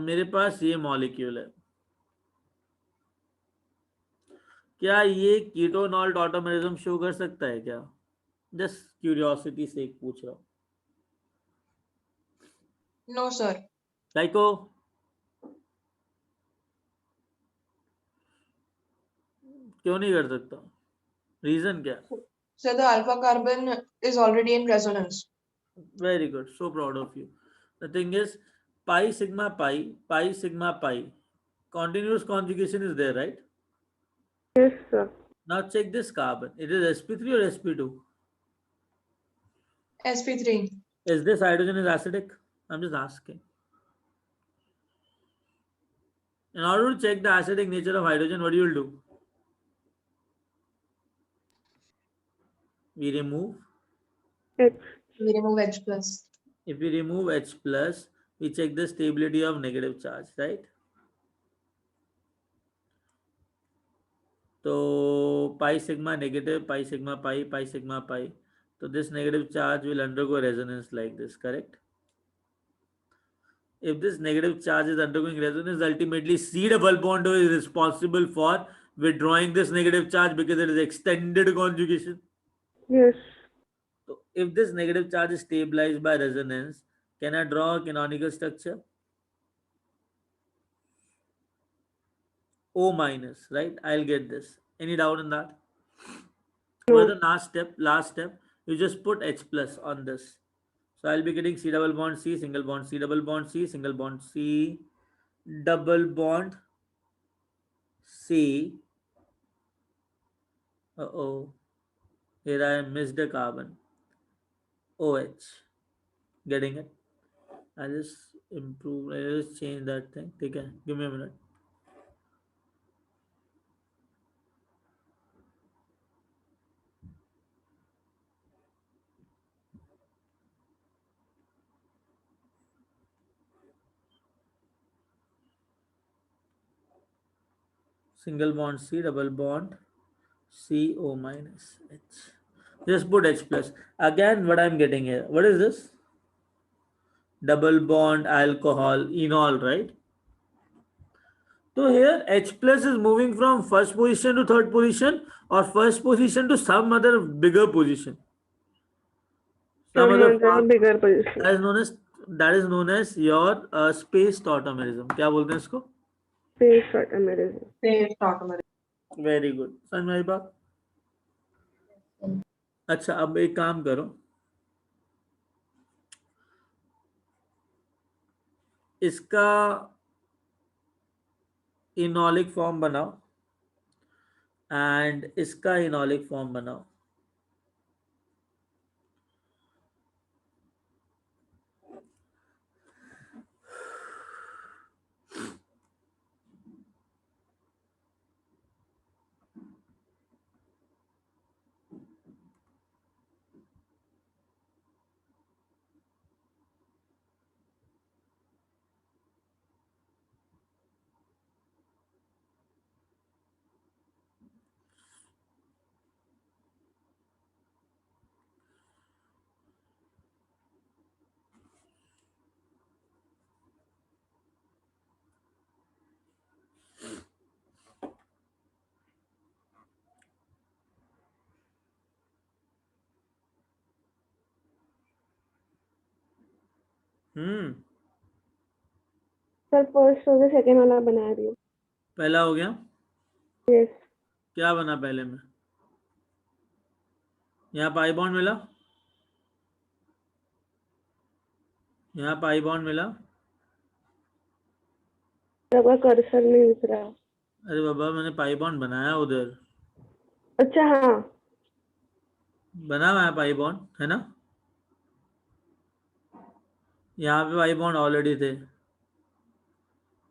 Speaker 1: मेरे पास ये मॉलिक्यूल है. क्या ये कीटोनॉल टॉटोमेरिज्म शो कर सकता है क्या? जस्ट क्यूरियोसिटी से एक पूछ रहा हूँ.
Speaker 2: No, sir.
Speaker 1: लाइको क्यों नहीं कर सकता? रीजन क्या?
Speaker 2: So the alpha carbon is already in resonance.
Speaker 1: Very good. So proud of you. The thing is, pi sigma pi, pi sigma pi. Continuous conjugation is there, right?
Speaker 3: Yes, sir.
Speaker 1: Now check this carbon. It is sp3 or sp2?
Speaker 2: sp3.
Speaker 1: Is this hydrogen is acidic? I'm just asking. In order to check the acidic nature of hydrogen, what you will do? We remove.
Speaker 3: H.
Speaker 2: We remove H plus.
Speaker 1: If we remove H plus, we check the stability of negative charge, right? So pi sigma negative, pi sigma pi, pi sigma pi. So this negative charge will undergo resonance like this, correct? If this negative charge is undergoing resonance, ultimately C double bond is responsible for withdrawing this negative charge because it is extended conjugation.
Speaker 3: Yes.
Speaker 1: So if this negative charge is stabilized by resonance, can I draw a canonical structure? O minus, right? I'll get this. Any doubt in that? What is the last step? Last step, you just put H plus on this. So I'll be getting C double bond C, single bond C, double bond C, single bond C, double bond C. Uh-oh. Here I missed a carbon. OH. Getting it? I'll just improve. I'll just change that thing. Okay. Give me a minute. Single bond C, double bond C, O minus H. Just put H plus. Again, what I'm getting here. What is this? Double bond alcohol, enol, right? So here H plus is moving from first position to third position or first position to some other bigger position. Some
Speaker 3: Some
Speaker 1: other
Speaker 3: other bigger position.
Speaker 1: that is known as your space tautomerism. क्या बोलते हैं इसको?
Speaker 3: Space tautomerism.
Speaker 2: Space tautomerism.
Speaker 1: Very good. समझ में आई बात? अच्छा, अब एक काम करो. इसका इनॉलिक फॉर्म बनाओ. एंड इसका इनॉलिक फॉर्म बनाओ।
Speaker 3: सर फर्स्ट हो गया, सेकेंड वाला बना रही हूँ।
Speaker 1: पहला हो गया,
Speaker 3: यस।
Speaker 1: क्या बना पहले में? यहाँ पाई बॉन्ड मिला, यहाँ पाई बॉन्ड मिला।
Speaker 3: आपका कर्सर नहीं दिख रहा।
Speaker 1: अरे बाबा, मैंने पाई बॉन्ड बनाया उधर,
Speaker 3: अच्छा हाँ।
Speaker 1: बना हुआ है पाई बॉन्ड, है ना? यहाँ पे पाई बॉन्ड ऑलरेडी थे,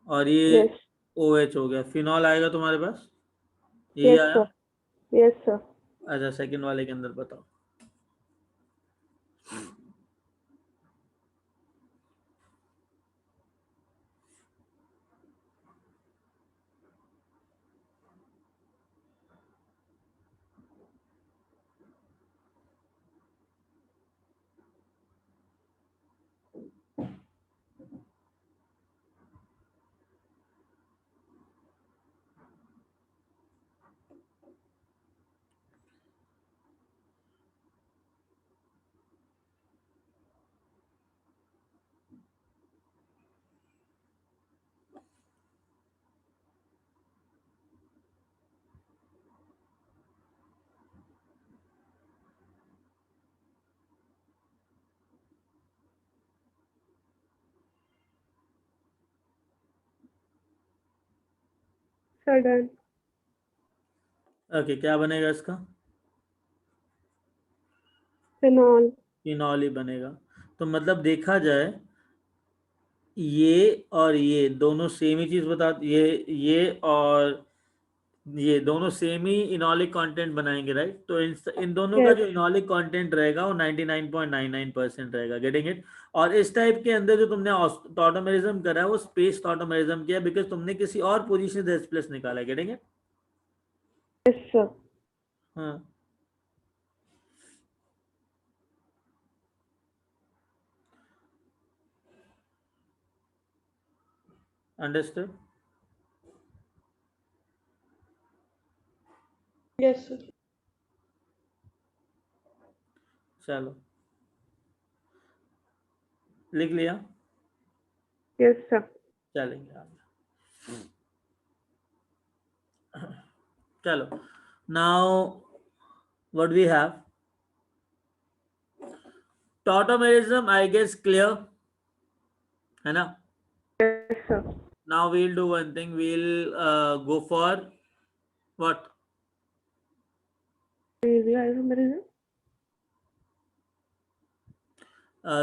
Speaker 1: और ये
Speaker 3: यस।
Speaker 1: OH हो गया। फिनॉल आएगा तुम्हारे पास, ये
Speaker 3: यस
Speaker 1: आया।
Speaker 3: सर। Yes sir.
Speaker 1: अच्छा, सेकंड वाले के अंदर बताओ।
Speaker 3: Sir done.
Speaker 1: ओके, क्या बनेगा इसका?
Speaker 3: फिनॉल।
Speaker 1: फिनॉल ही बनेगा। तो मतलब देखा जाए, ये और ये दोनों सेम ही चीज बता, ये और ये दोनों सेम ही इनॉलिक कंटेंट बनाएंगे, राइट? तो इन दोनों का
Speaker 3: यस।
Speaker 1: जो इनॉलिक कंटेंट रहेगा वो 99.99% रहेगा। Getting it? और इस टाइप के अंदर जो तुमने टॉटोमेरिज्म करा है वो स्पेस टॉटोमेरिज्म किया, बिकॉज तुमने किसी और पोजीशन से प्लस निकाला है। Getting it?
Speaker 3: Yes sir.
Speaker 1: हाँ, अंडरस्टूड।
Speaker 3: Yes sir.
Speaker 1: चलो, लिख लिया?
Speaker 3: Yes sir.
Speaker 1: चलेंगे आगे। चलो, now what we have, tautomerism I guess clear, है ना?
Speaker 3: Yes sir.
Speaker 1: Now we'll do one thing. We'll go for what?
Speaker 3: Isomerism.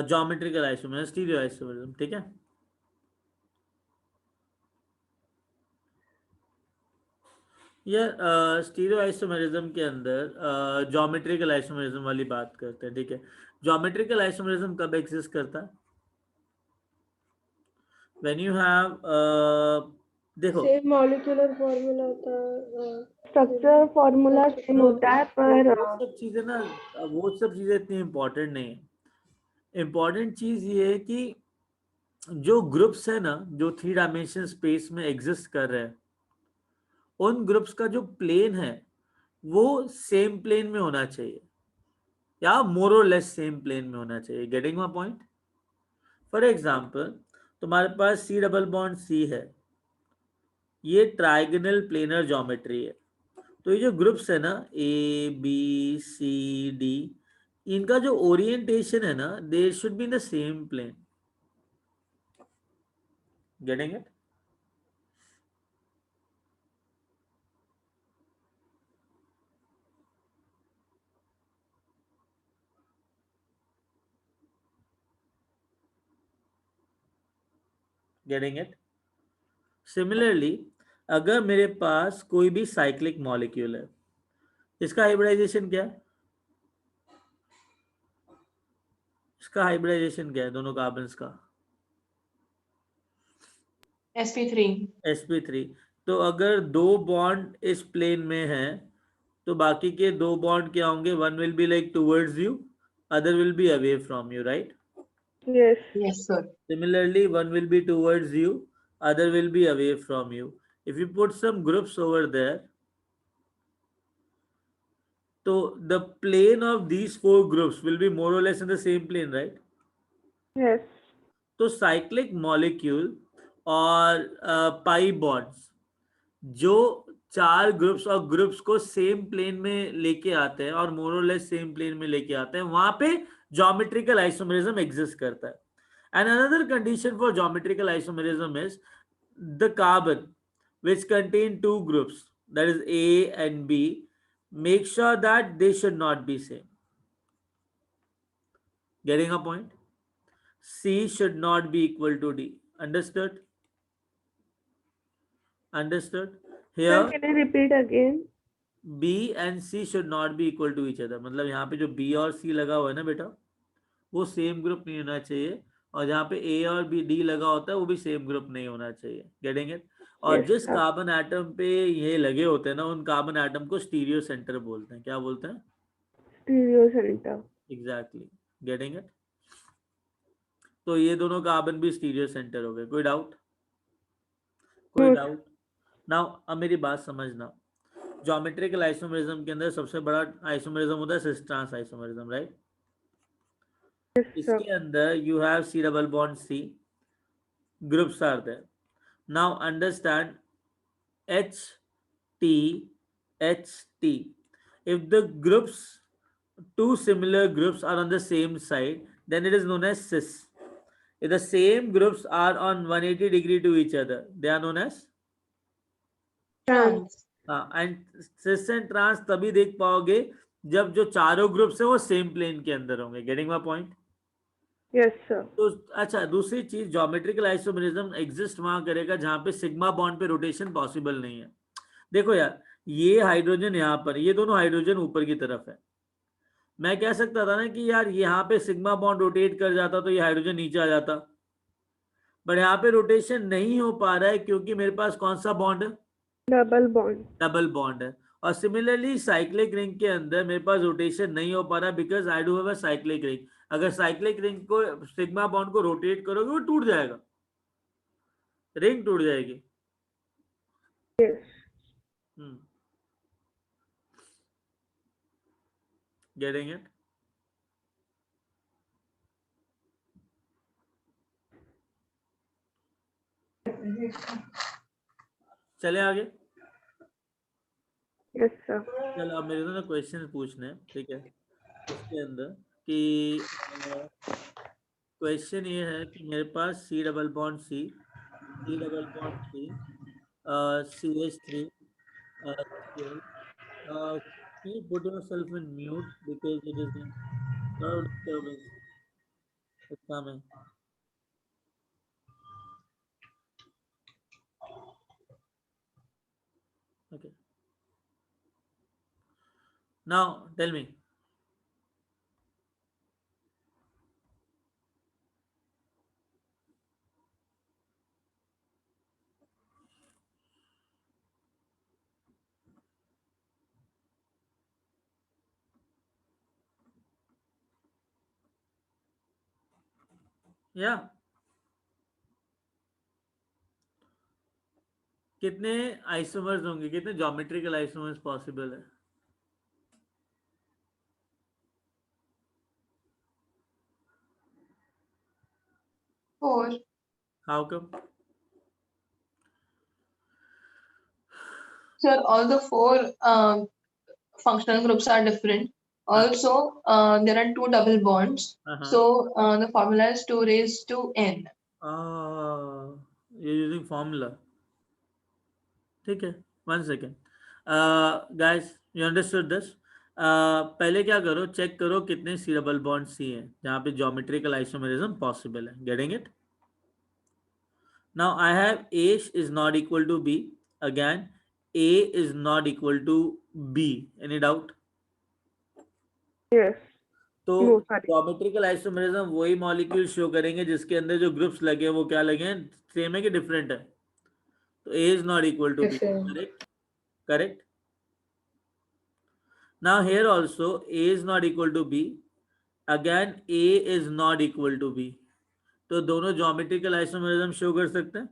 Speaker 1: Geometrical isomerism, stereo isomerism, ठीक है? ये स्टीरियो आइसोमेरिज्म के अंदर ज्योमेट्रिकल आइसोमेरिज्म वाली बात करते हैं, ठीक है? ज्योमेट्रिकल आइसोमेरिज्म कब एग्जिस्ट करता है? When you have देखो,
Speaker 3: सेम मॉलिक्यूलर फॉर्मूला होता है, स्ट्रक्चर फॉर्मूला सेम होता है, पर
Speaker 1: वो सब चीजें ना, वो सब चीजें इतनी इम्पोर्टेंट नहीं है। इम्पोर्टेंट चीज ये है कि जो ग्रुप्स है ना, जो 3 डायमेंशन स्पेस में एग्जिस्ट कर रहे हैं, उन ग्रुप्स का जो प्लेन है वो सेम प्लेन में होना चाहिए, या मोर और लेस सेम प्लेन में होना चाहिए। Getting my point? For example, तुम्हारे पास सी डबल बॉन्ड सी है, ये ट्राइगोनल प्लेनर ज्योमेट्री है। तो ये जो ग्रुप्स है ना, A B C D, इनका जो ओरिएंटेशन है ना, they should be in the same plane. Getting it? Getting it? Similarly अगर मेरे पास कोई भी साइक्लिक मॉलिक्यूल है, इसका हाइब्रिडाइजेशन क्या है? इसका हाइब्रिडाइजेशन क्या है दोनों कार्बन्स का?
Speaker 2: sp3.
Speaker 1: sp3। तो अगर दो बॉन्ड इस प्लेन में है तो बाकी के दो बॉन्ड क्या होंगे? One will be like towards you, other will be away from you, right?
Speaker 3: Yes.
Speaker 2: Yes, sir.
Speaker 1: Similarly, one will be towards you, other will be away from you. If you put some groups over there, so the plane of these four groups will be more or less in the same plane, right?
Speaker 3: Yes.
Speaker 1: तो cyclic molecule और pi bonds जो चार groups और groups को same plane में लेके आते हैं और मोर और लेस सेम प्लेन में लेके आते हैं, वहां पे ज्योमेट्रिकल आइसोमेरिज्म एग्जिस्ट करता है. And another condition for geometrical isomerism is the carbon which contain two groups, that is A and B, make sure that they should not be same. Getting a point? C should not be equal to D. Understood? Understood?
Speaker 3: Sir,
Speaker 1: Here
Speaker 3: can you repeat again?
Speaker 1: B and C should not be equal to each other. मतलब यहाँ पे जो B और C लगा हुआ है ना बेटा, वो सेम ग्रुप नहीं होना चाहिए, और जहाँ पे A और B D लगा होता है वो भी सेम ग्रुप नहीं होना चाहिए. Getting it? और
Speaker 3: Yes,
Speaker 1: जिस
Speaker 3: sir.
Speaker 1: कार्बन एटम पे ये लगे होते हैं ना, उन कार्बन एटम को स्टीरियो सेंटर बोलते हैं. क्या बोलते हैं?
Speaker 3: Stereo center.
Speaker 1: Exactly. Getting it? तो ये दोनों कार्बन भी स्टीरियो सेंटर हो गए. कोई डाउट? कोई
Speaker 3: No.
Speaker 1: डाउट? नाउ अब मेरी बात समझना. ज्योमेट्रिकल आइसोमेरिज्म के अंदर सबसे बड़ा आइसोमेरिज्म होता है cis trans isomerism, right?
Speaker 3: Yes, sir.
Speaker 1: इसके अंदर you have C double bond C, groups are there. Now understand H T H T. If the groups, two similar groups are on the same side, then it is known as cis. If the same groups are on 180 degree to each other, they are known as
Speaker 2: Trans.
Speaker 1: And cis and trans तभी देख पाओगे जब जो चारों groups है वो same plane के अंदर होंगे. Getting my point?
Speaker 3: Yes, sir.
Speaker 1: तो अच्छा, दूसरी चीज, ज्योमेट्रिकल आइसोमेरिज्म एग्जिस्ट वहां करेगा जहां पे सिग्मा बॉन्ड पे रोटेशन पॉसिबल नहीं है. देखो यार, ये हाइड्रोजन यहाँ पर, ये दोनों हाइड्रोजन ऊपर की तरफ है. मैं कह सकता था ना कि यार यहाँ पे सिग्मा बॉन्ड रोटेट कर जाता तो ये हाइड्रोजन नीचे आ जाता, बट यहाँ पे रोटेशन नहीं हो पा रहा है क्योंकि मेरे पास कौन सा बॉन्ड है?
Speaker 3: Double bond.
Speaker 1: डबल बॉन्ड है. और सिमिलरली साइक्लिक रिंग के अंदर मेरे पास रोटेशन नहीं हो पा रहा because I do have a cyclic ring. अगर साइक्लिक रिंग को, सिग्मा बॉन्ड को रोटेट करोगे वो टूट जाएगा, रिंग टूट जाएगी.
Speaker 3: Yes.
Speaker 1: Getting it? चले आगे.
Speaker 3: Yes, sir.
Speaker 1: चलो अब मेरे को ना क्वेश्चन पूछने हैं, ठीक है? इसके अंदर कि क्वेश्चन ये है कि मेरे पास C double bond C, C double bond C, CH3, Cl. Can you put yourself in mute because it is a lot of disturbance is coming. Okay. Now tell me. Yeah. कितने isomers होंगे, कितने geometrical isomers possible है?
Speaker 2: Four.
Speaker 1: How come?
Speaker 2: Sir, all the four functional groups are different. Also, there are two double bonds. So the formula is 2 raised to n.
Speaker 1: You're using formula. ठीक है, 1 second. Guys, you understood this? पहले क्या करो, check करो कितने C double bond C हैं जहाँ पे ज्योमेट्रिकल आइसोमेरिज्म पॉसिबल है. Getting it? Now I have A is not equal to B. Again, A is not equal to B. Any doubt?
Speaker 3: Yes.
Speaker 1: तो
Speaker 3: No, sorry.
Speaker 1: ज्योमेट्रिकल आइसोमेरिज्म वही molecule show करेंगे जिसके अंदर जो ग्रुप्स लगे हैं वो क्या लगे हैं, सेम है कि डिफरेंट है. तो A is not equal to B.
Speaker 4: Different.
Speaker 1: Correct? Correct. Now here also A is not equal to B. Again A is not equal to B. तो दोनों ज्योमेट्रिकल आइसोमेरिज्म शो कर सकते हैं.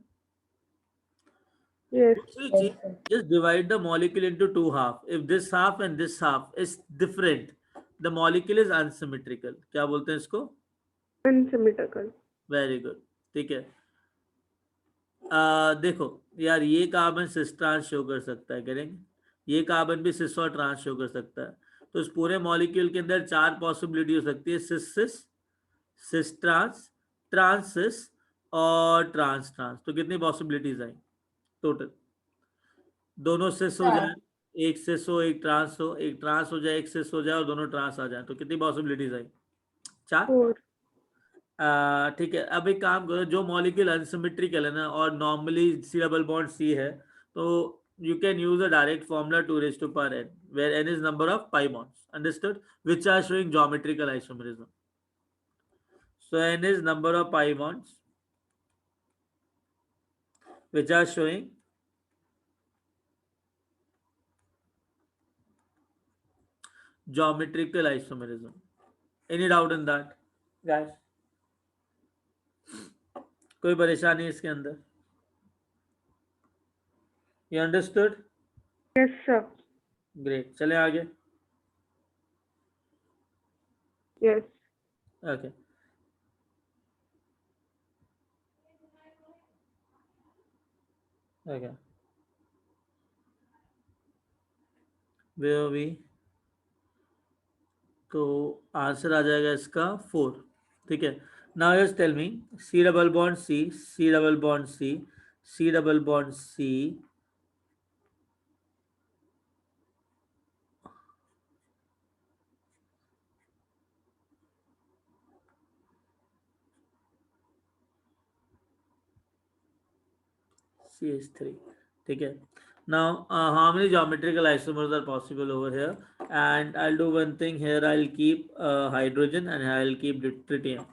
Speaker 3: Yes.
Speaker 1: दूसरी
Speaker 4: Yes,
Speaker 1: चीज,
Speaker 4: sir.
Speaker 1: just divide the molecule into two half. If this half and this half is different, the molecule is unsymmetrical. क्या बोलते हैं इसको?
Speaker 3: Unsymmetrical.
Speaker 1: Very good. ठीक है. देखो यार, ये कार्बन सिस ट्रांस शो कर सकता है, करेंगे. ये कार्बन भी सिस और ट्रांस शो कर सकता है. तो इस पूरे मॉलिक्यूल के अंदर 4 पॉसिबिलिटी हो सकती है. सिस सिस, सिस ट्रांस, ट्रांस सिस और ट्रांस ट्रांस. तो कितनी पॉसिबिलिटीज आई टोटल? दोनों सिस हो जाए, एक सिस हो एक ट्रांस हो, एक ट्रांस हो जाए एक सिस हो जाए और दोनों ट्रांस आ जाए. तो कितनी पॉसिबिलिटीज आई? 4.
Speaker 3: 4.
Speaker 1: ठीक है. अब एक काम करो, जो मॉलिक्यूल अनसिमेट्रिकल है ना और normally C double bond C है, तो you can use a direct formula 2 raised to power n, where n is number of pi bonds, understood, which are showing geometrical isomerism. So n is number of pi bonds which are showing geometrical isomerism. Any doubt in that, guys? कोई परेशानी इसके अंदर? You understood?
Speaker 3: Yes, sir.
Speaker 1: Great. चले आगे.
Speaker 3: Yes.
Speaker 1: Okay. Okay. Where are we? तो answer आ जाएगा इसका 4. ठीक है. Now just tell me, C double bond C, C double bond C, C double bond C, CH3. ठीक है. Now how many geometrical isomers are possible over here? And I'll do one thing here. I'll keep hydrogen and I'll keep tritium.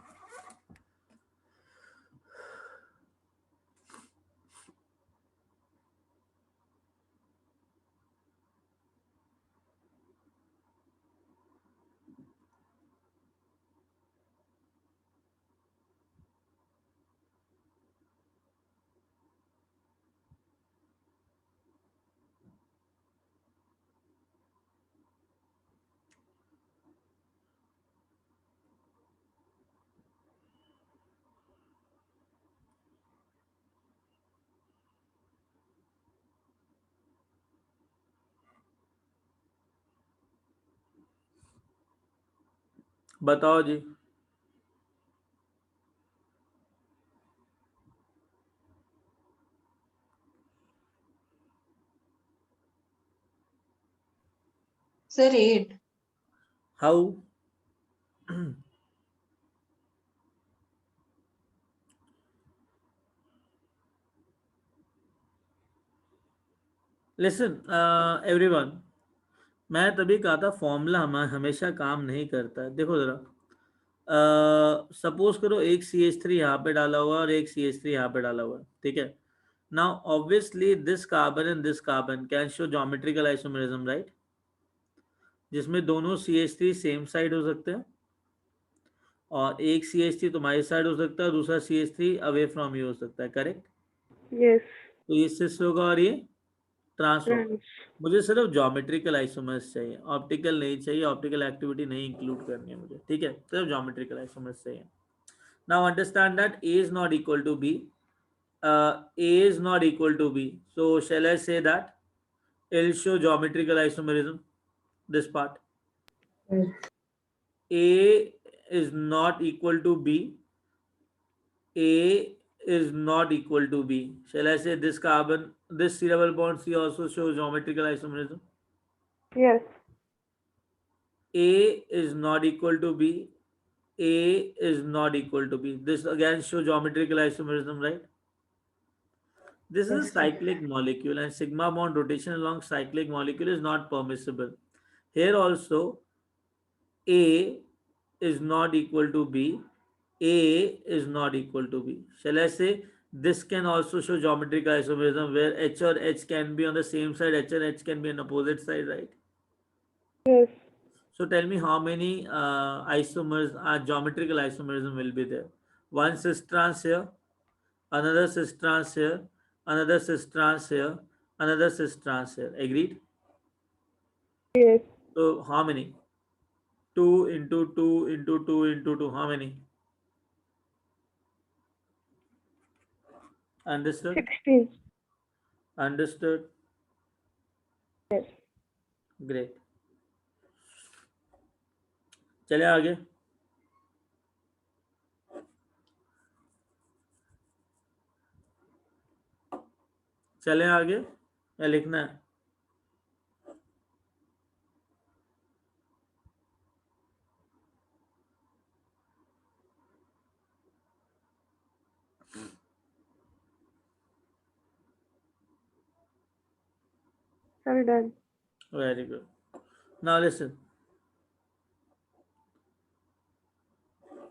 Speaker 1: बताओ जी.
Speaker 2: Sir, 8.
Speaker 1: How? Listen, everyone. मैं तभी कहा था formula हमेशा काम नहीं करता है. देखो जरा, सपोज करो एक CH3 यहाँ पे डाला हुआ है और एक CH3 यहाँ पे डाला हुआ है. ठीक है. Now obviously this carbon and this carbon can show geometrical isomerism, right, जिसमें दोनों CH3 सेम साइड हो सकते हैं और एक CH3 तुम्हारी साइड हो सकता है, दूसरा CH3 अवे फ्रॉम यू हो सकता है. करेक्ट.
Speaker 3: Yes.
Speaker 1: तो ये सिस होगा और ये ट्रांस होगा.
Speaker 3: Trans.
Speaker 1: मुझे सिर्फ ज्योमेट्रिकल आइसोमर्स चाहिए, ऑप्टिकल नहीं चाहिए, ऑप्टिकल एक्टिविटी नहीं इंक्लूड करनी है मुझे. ठीक है. सिर्फ ज्योमेट्रिकल आइसोमर्स चाहिए. Now understand that A is not equal to B. A is not equal to B. So shall I say that it'll show geometrical isomerism, this part?
Speaker 4: Yes.
Speaker 1: A is not equal to B. A is not equal to B. Shall I say this carbon, this C double bond C also shows geometrical isomerism?
Speaker 3: Yes.
Speaker 1: A is not equal to B. A is not equal to B. This again shows geometrical isomerism, right? This is a
Speaker 4: Yes.
Speaker 1: cyclic molecule, and sigma bond rotation along cyclic molecule is not permissible. Here also, A is not equal to B. A is not equal to B. Shall I say this can also show geometric isomerism where H or H can be on the same side, H and H can be on opposite side, right?
Speaker 3: Yes.
Speaker 1: So tell me how many isomers, geometrical isomerism will be there. One cis trans here, another cis trans here, another cis trans here, another cis trans here. Agreed?
Speaker 3: Yes.
Speaker 1: So how many? 2 into 2 into 2 into 2. How many? Understood?
Speaker 3: 16.
Speaker 1: Understood?
Speaker 3: Yes.
Speaker 1: Great. चले आगे. चले आगे या लिखना है?
Speaker 3: Sir, done.
Speaker 1: Very good. Now listen.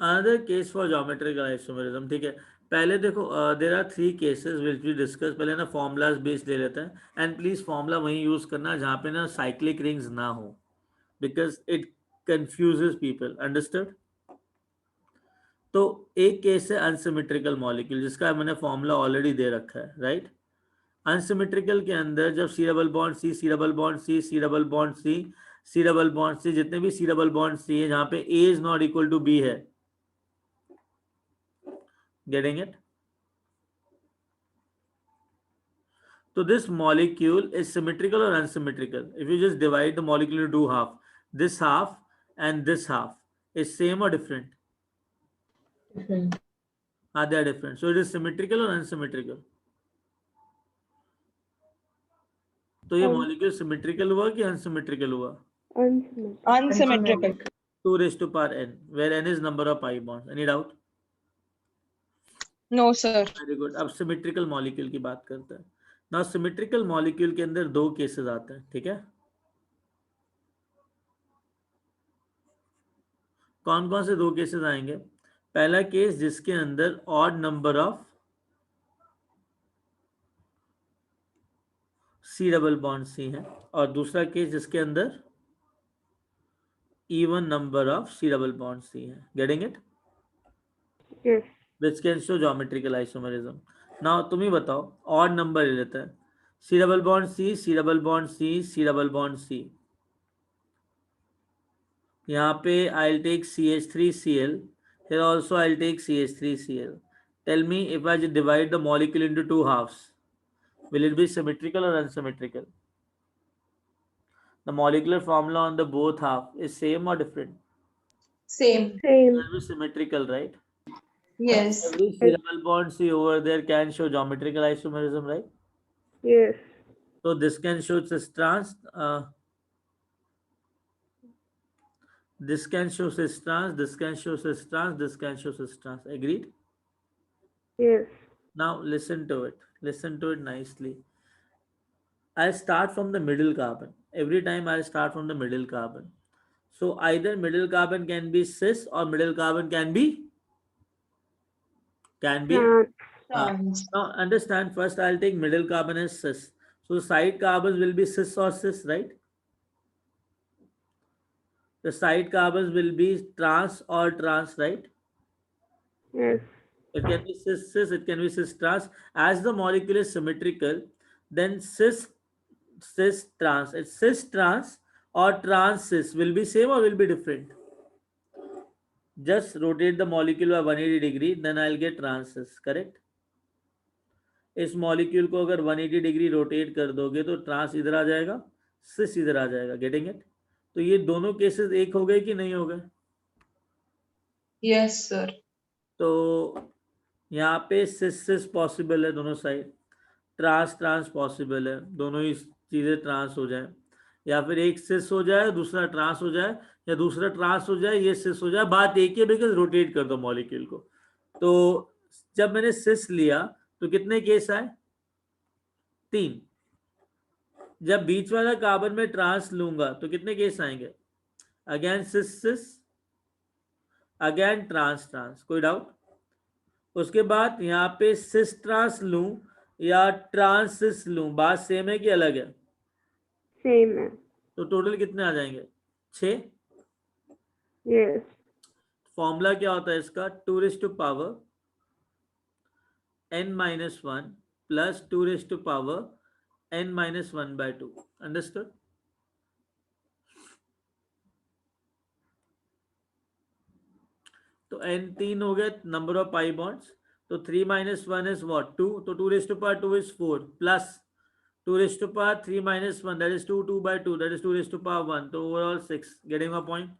Speaker 1: Another case for geometrical isomerism. ठीक है, पहले देखो there are 3 cases which we discuss. पहले ना formulas based ले लेते हैं, and please formula वही use करना जहाँ पे ना cyclic rings ना हो, because it confuses people. Understood? तो एक केस है अनसिमेट्रिकल मॉलिक्यूल जिसका मैंने फॉर्मूला ऑलरेडी दे रखा है, राइट? अनसिमेट्रिकल के अंदर जब C double bond C, C double bond C, C double bond C, C double bond C, जितने भी सी डबल बॉन्ड सी है जहां पे A is not equal to B है, गेटिंग इट? तो दिस मॉलिक्यूल इज सिमेट्रिकल और unsymmetrical. If you just divide the molecule into two half, this half and this half is same और different?
Speaker 4: Different.
Speaker 1: They are different. So it is symmetrical or unsymmetrical? तो ये molecule symmetrical हुआ कि unsymmetrical हुआ?
Speaker 3: Unsymmetrical.
Speaker 2: Unsymmetrical.
Speaker 1: 2 raised to power n, where n is number of pi bonds. Any doubt?
Speaker 2: No, sir.
Speaker 1: Very good. अब symmetrical molecule की बात करते हैं. नाउ सिमेट्रिकल मॉलिक्यूल के अंदर 2 केसेस आते हैं, ठीक है? कौन कौन से 2 केसेस आएंगे? पहला केस जिसके अंदर odd number of C double bond C है, और दूसरा केस जिसके अंदर even number of C double bond C है. Getting it?
Speaker 3: Yes.
Speaker 1: Which can show geometrical isomerism. Now तुम ही बताओ, ऑड नंबर ले लेते हैं. C double bond C, C double bond C, C double bond C. यहाँ पे I'll take CH3Cl. Here also I'll take CH3Cl. Tell me, if I divide the molecule into 2 halves, will it be symmetrical or unsymmetrical? The molecular formula on the both half is same or different?
Speaker 2: Same.
Speaker 1: It
Speaker 3: Same.
Speaker 1: will be symmetrical, right?
Speaker 2: Yes.
Speaker 1: Every C double bond C over there can show geometrical isomerism, right?
Speaker 3: Yes.
Speaker 1: So this can show cis trans. This can show cis trans. This can show cis trans. This can show cis trans. Agreed?
Speaker 3: Yes.
Speaker 1: Now listen to it. Listen to it nicely. I start from the middle carbon. Every time I start from the middle carbon. So either middle carbon can be cis or middle carbon can be
Speaker 3: Trans.
Speaker 2: Trans.
Speaker 1: now understand, first I'll take middle carbon as cis. So the side carbons will be cis or cis, right? The side carbons will be trans or trans, right?
Speaker 3: Yes.
Speaker 1: It can be cis cis, it can be cis trans. As the molecule is symmetrical, then cis trans, it's cis trans or trans cis will be same or will be different? Just rotate the molecule by 180 degree, then I'll get trans cis, correct? इस molecule को अगर 180 degree rotate कर दोगे तो trans इधर आ जाएगा, सिस इधर आ जाएगा. Getting it? तो ये दोनों केसेस एक हो गए कि नहीं हो गए?
Speaker 2: Yes, sir.
Speaker 1: तो यहाँ पे सिस सिस पॉसिबल है दोनों साइड, ट्रांस ट्रांस पॉसिबल है, दोनों ही चीजें ट्रांस हो जाए, या फिर एक सिस हो जाए दूसरा ट्रांस हो जाए, या दूसरा ट्रांस हो जाए ये सिस हो जाए. बात एक ही है, बिकॉज रोटेट कर दो मॉलिक्यूल को. तो जब मैंने सिस लिया तो कितने केस आए? 3। जब बीच वाला कार्बन में ट्रांस लूंगा तो कितने केस आएंगे? अगेन सिस सिस, अगेन ट्रांस ट्रांस, कोई डाउट? उसके बाद यहाँ पे सिस ट्रांस लूं या ट्रांस सिस लूं, बात सेम है कि अलग है?
Speaker 3: सेम है।
Speaker 1: तो टोटल कितने आ जाएंगे? 6।
Speaker 3: यस।
Speaker 1: फॉर्मूला क्या होता है इसका? 2⁻⁻n - 1 plus 2⁻n - 1/2। अंडरस्टूड? तो n 3 हो गए नंबर ऑफ पाई बॉन्ड्स, तो 3 - 1 इज व्हाट? 2, तो 2⁻2 is 4 plus 2⁻3 - 1 that is 2, 2/2 that is 2⁻1, तो overall 6. Getting my point?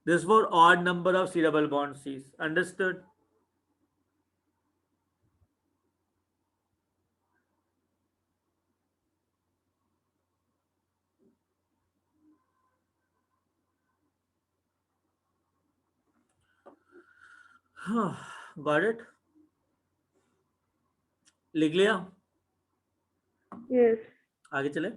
Speaker 1: This for odd number of C double bond C's. Understood? Got it? लिख लिया?
Speaker 3: Yes.
Speaker 1: आगे चले?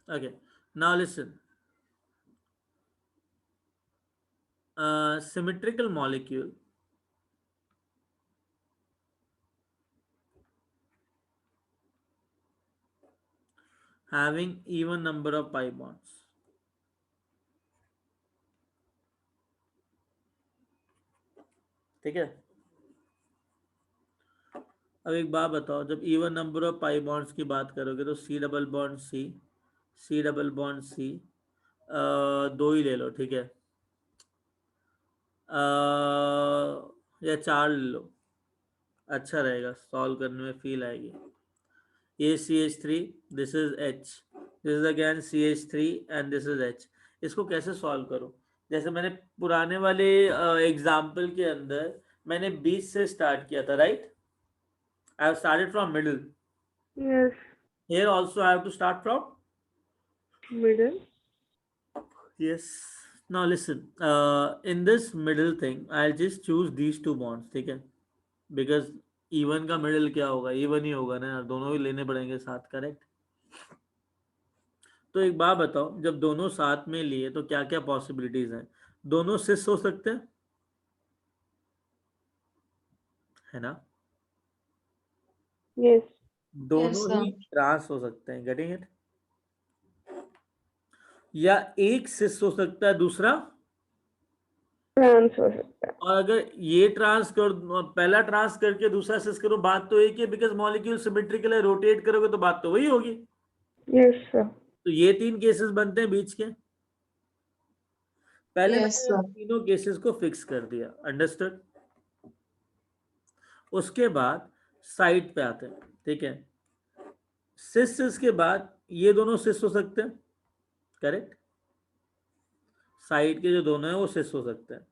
Speaker 1: Okay. Now listen. Symmetrical molecule having even number of pi bonds. ठीक है? अब एक बात बताओ, जब even number of pi bonds की बात करोगे तो C double bond C, C double bond C, 2 ही ले लो, ठीक है? या 4 ले लो, अच्छा रहेगा, सॉल्व करने में फील आएगी। ये CH3, this is H, this is again CH3 and this is H। इसको कैसे सॉल्व करूं? जैसे मैंने पुराने वाले एग्जाम्पल के अंदर मैंने 20 से स्टार्ट किया था, right? I have started from middle.
Speaker 3: Yes.
Speaker 1: Here also I have to start from
Speaker 3: Middle.
Speaker 1: yes. Now listen, in this middle thing I'll just choose these 2 bonds, ठीक है? Because even का middle क्या होगा? even ही होगा ना यार, दोनों ही लेने पड़ेंगे साथ, करेक्ट? तो एक बात बताओ, जब दोनों साथ में लिए तो क्या क्या पॉसिबिलिटीज हैं? दोनों सिस हो सकते हैं, है ना?
Speaker 3: Yes.
Speaker 1: दोनों
Speaker 2: Yes, sir.
Speaker 1: ही ट्रांस हो सकते हैं, गेटिंग इट? या एक सिस हो सकता है, दूसरा
Speaker 3: ट्रांस हो सकता है।
Speaker 1: और अगर ये ट्रांस कर, पहला ट्रांस करके दूसरा सिस करो, बात तो एक ही है, बिकॉज मॉलिक्यूल सिमेट्रिकल है, रोटेट करोगे तो बात तो वही होगी।
Speaker 3: Yes sir.
Speaker 1: तो ये 3 केसेस बनते हैं बीच के। पहले
Speaker 2: Yes,
Speaker 1: मैंने
Speaker 2: sir.
Speaker 1: तीनों केसेस को फिक्स कर दिया, अंडरस्टूड? उसके बाद साइड पे आते हैं, ठीक है? सिस सिस के बाद ये दोनों सिस हो सकते हैं, करेक्ट? साइड के जो दोनों हैं वो सिस हो सकते हैं,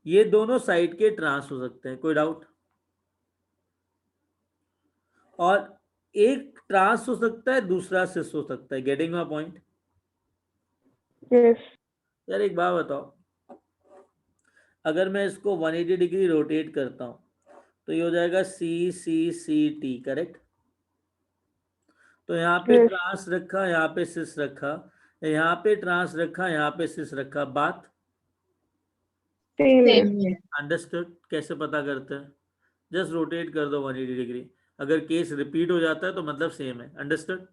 Speaker 1: ये दोनों साइड के ट्रांस हो सकते हैं, कोई डाउट? और एक ट्रांस हो सकता है, दूसरा सिस हो सकता है, गेटिंग माय पॉइंट?
Speaker 3: यस।
Speaker 1: यार एक बात बताओ, अगर मैं इसको 180 डिग्री रोटेट करता हूं तो ये हो जाएगा CCCT, करेक्ट? तो यहाँ पे
Speaker 3: Yes.
Speaker 1: ट्रांस रखा, यहाँ पे सिस रखा, यहाँ पे ट्रांस रखा, यहाँ पे सिस रखा, बात
Speaker 3: सेम है।
Speaker 2: Same here.
Speaker 1: अंडरस्टूड? कैसे पता करते हैं? जस्ट रोटेट कर दो 180 डिग्री, अगर केस रिपीट हो जाता है तो मतलब सेम है, अंडरस्टूड?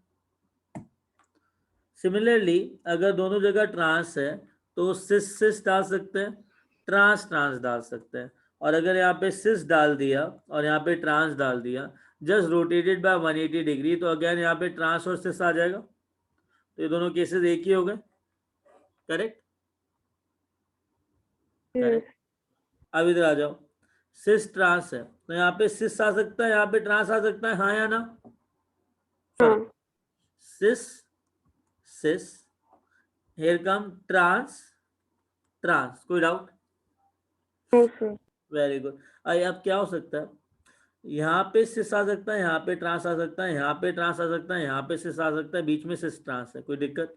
Speaker 1: सिमिलरली अगर दोनों जगह ट्रांस है तो सिस सिस डाल सकते हैं, ट्रांस ट्रांस डाल सकते हैं, और अगर यहाँ पे सिस डाल दिया और यहाँ पे ट्रांस डाल दिया, जस्ट रोटेटेड बाय 180 डिग्री, तो अगेन यहाँ पे ट्रांस और सिस आ जाएगा, तो ये दोनों केसेस एक ही हो गए, करेक्ट?
Speaker 3: यस।
Speaker 1: अब इधर आ जाओ, सिस ट्रांस है तो यहाँ पे सिस आ सकता है, यहाँ पे ट्रांस आ सकता है, हाँ या ना?
Speaker 3: हाँ।
Speaker 1: Cis cis, here come trans trans, कोई doubt?
Speaker 3: No sir.
Speaker 1: Very good. अब क्या हो सकता है? यहाँ पे सिस आ सकता है, यहाँ पे ट्रांस आ सकता है, यहाँ पे ट्रांस आ सकता है, यहाँ पे सिस आ सकता है, बीच में सिस ट्रांस है, कोई दिक्कत?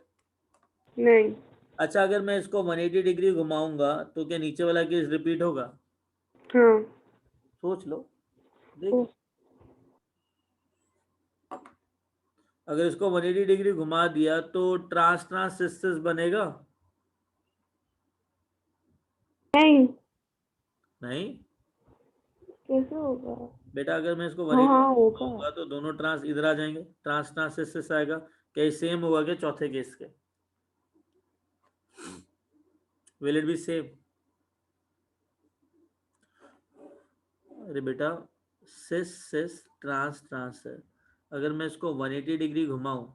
Speaker 3: नहीं।
Speaker 1: अच्छा, अगर मैं इसको 180 डिग्री घुमाऊंगा तो क्या नीचे वाला केस रिपीट होगा?
Speaker 3: हाँ।
Speaker 1: सोच लो, देख
Speaker 3: ओ,
Speaker 1: लो। अगर इसको 180 डिग्री घुमा दिया तो ट्रांस ट्रांस सिस बनेगा?
Speaker 3: नहीं,
Speaker 1: नहीं
Speaker 3: कैसे होगा?
Speaker 1: बेटा, अगर मैं इसको
Speaker 3: हाँ
Speaker 1: 180
Speaker 3: हाँ होगा।
Speaker 1: घुमाऊंगा तो दोनों ट्रांस इधर आ जाएंगे, ट्रांस ट्रांस सिस आएगा। क्या ये सेम होगा क्या चौथे केस के? Will it be same? अरे बेटा, सिस सिस ट्रांस ट्रांस है। अगर मैं इसको 180 डिग्री घुमाऊं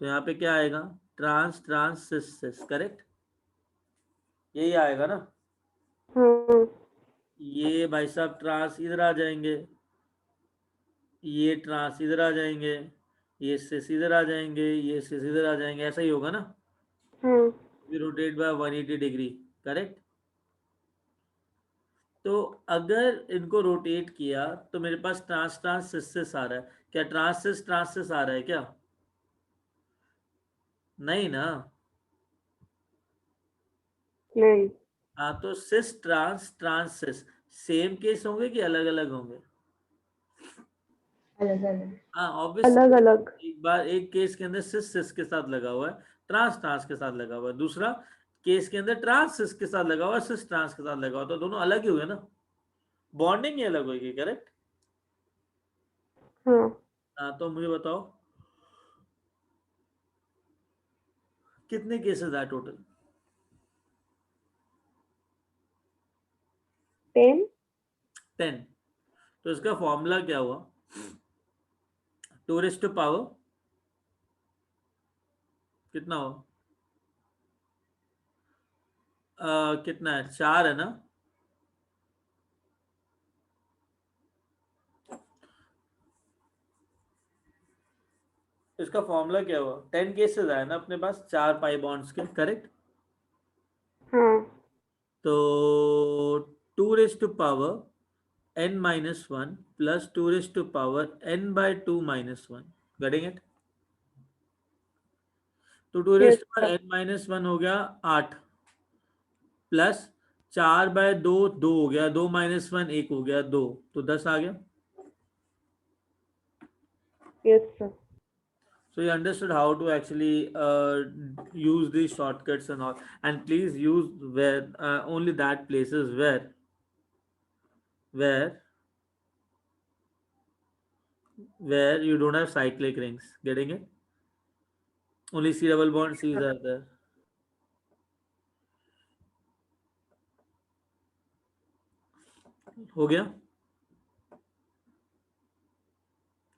Speaker 1: तो यहाँ पे क्या आएगा? ट्रांस ट्रांस सिस सिस, करेक्ट? यही आएगा ना?
Speaker 3: हाँ।
Speaker 1: ये भाई साहब ट्रांस इधर आ जाएंगे, ये ट्रांस इधर आ जाएंगे, ये सिस इधर आ जाएंगे, ये सिस इधर आ जाएंगे, ऐसा ही होगा ना?
Speaker 3: हाँ।
Speaker 1: We rotate by 180 degree, correct? तो अगर इनको रोटेट किया तो मेरे पास ट्रांस ट्रांस सिस सिस आ रहा है। क्या ट्रांस सिस आ रहा है क्या? नहीं ना।
Speaker 3: नहीं,
Speaker 1: हाँ, तो सिस ट्रांस ट्रांस सिस सेम केस होंगे कि अलग अलग होंगे?
Speaker 4: अलग अलग।
Speaker 1: हाँ ऑब्वियस।
Speaker 3: अलग अलग।
Speaker 1: एक बार एक केस के अंदर सिस सिस के साथ लगा हुआ है, ट्रांस ट्रांस के साथ लगा हुआ है। दूसरा केस के अंदर ट्रांस सिस के साथ लगा हुआ है, सिस ट्रांस के साथ लगा हुआ है, तो दोनों अलग ही हुए ना, बॉन्डिंग ही अलग होगी, करेक्ट?
Speaker 3: हाँ।
Speaker 1: हाँ, तो मुझे बताओ कितने केसेस आए टोटल?
Speaker 3: 10।
Speaker 1: 10। तो इसका फॉर्मूला क्या हुआ? 2 कितना हो? कितना है? 4 है ना? इसका फॉर्मूला क्या हुआ? 10 केसेस आए ना अपने पास, 4 पाई बॉन्ड्स के, करेक्ट?
Speaker 3: हाँ।
Speaker 1: तो 2 n-1 plus 2 n/2 -1, getting it? तो टू
Speaker 3: यस
Speaker 1: रेस्ट पर
Speaker 3: सर।
Speaker 1: n-1 हो गया 8, प्लस 4/2 2 हो गया, 2 - 1 1 हो गया 2, तो 10 आ गया।
Speaker 3: Yes sir.
Speaker 1: So you understood how to actually use these shortcuts and all, and please use where only that places where where you don't have cyclic rings. Getting it? Only C double bond C's are there. हो गया?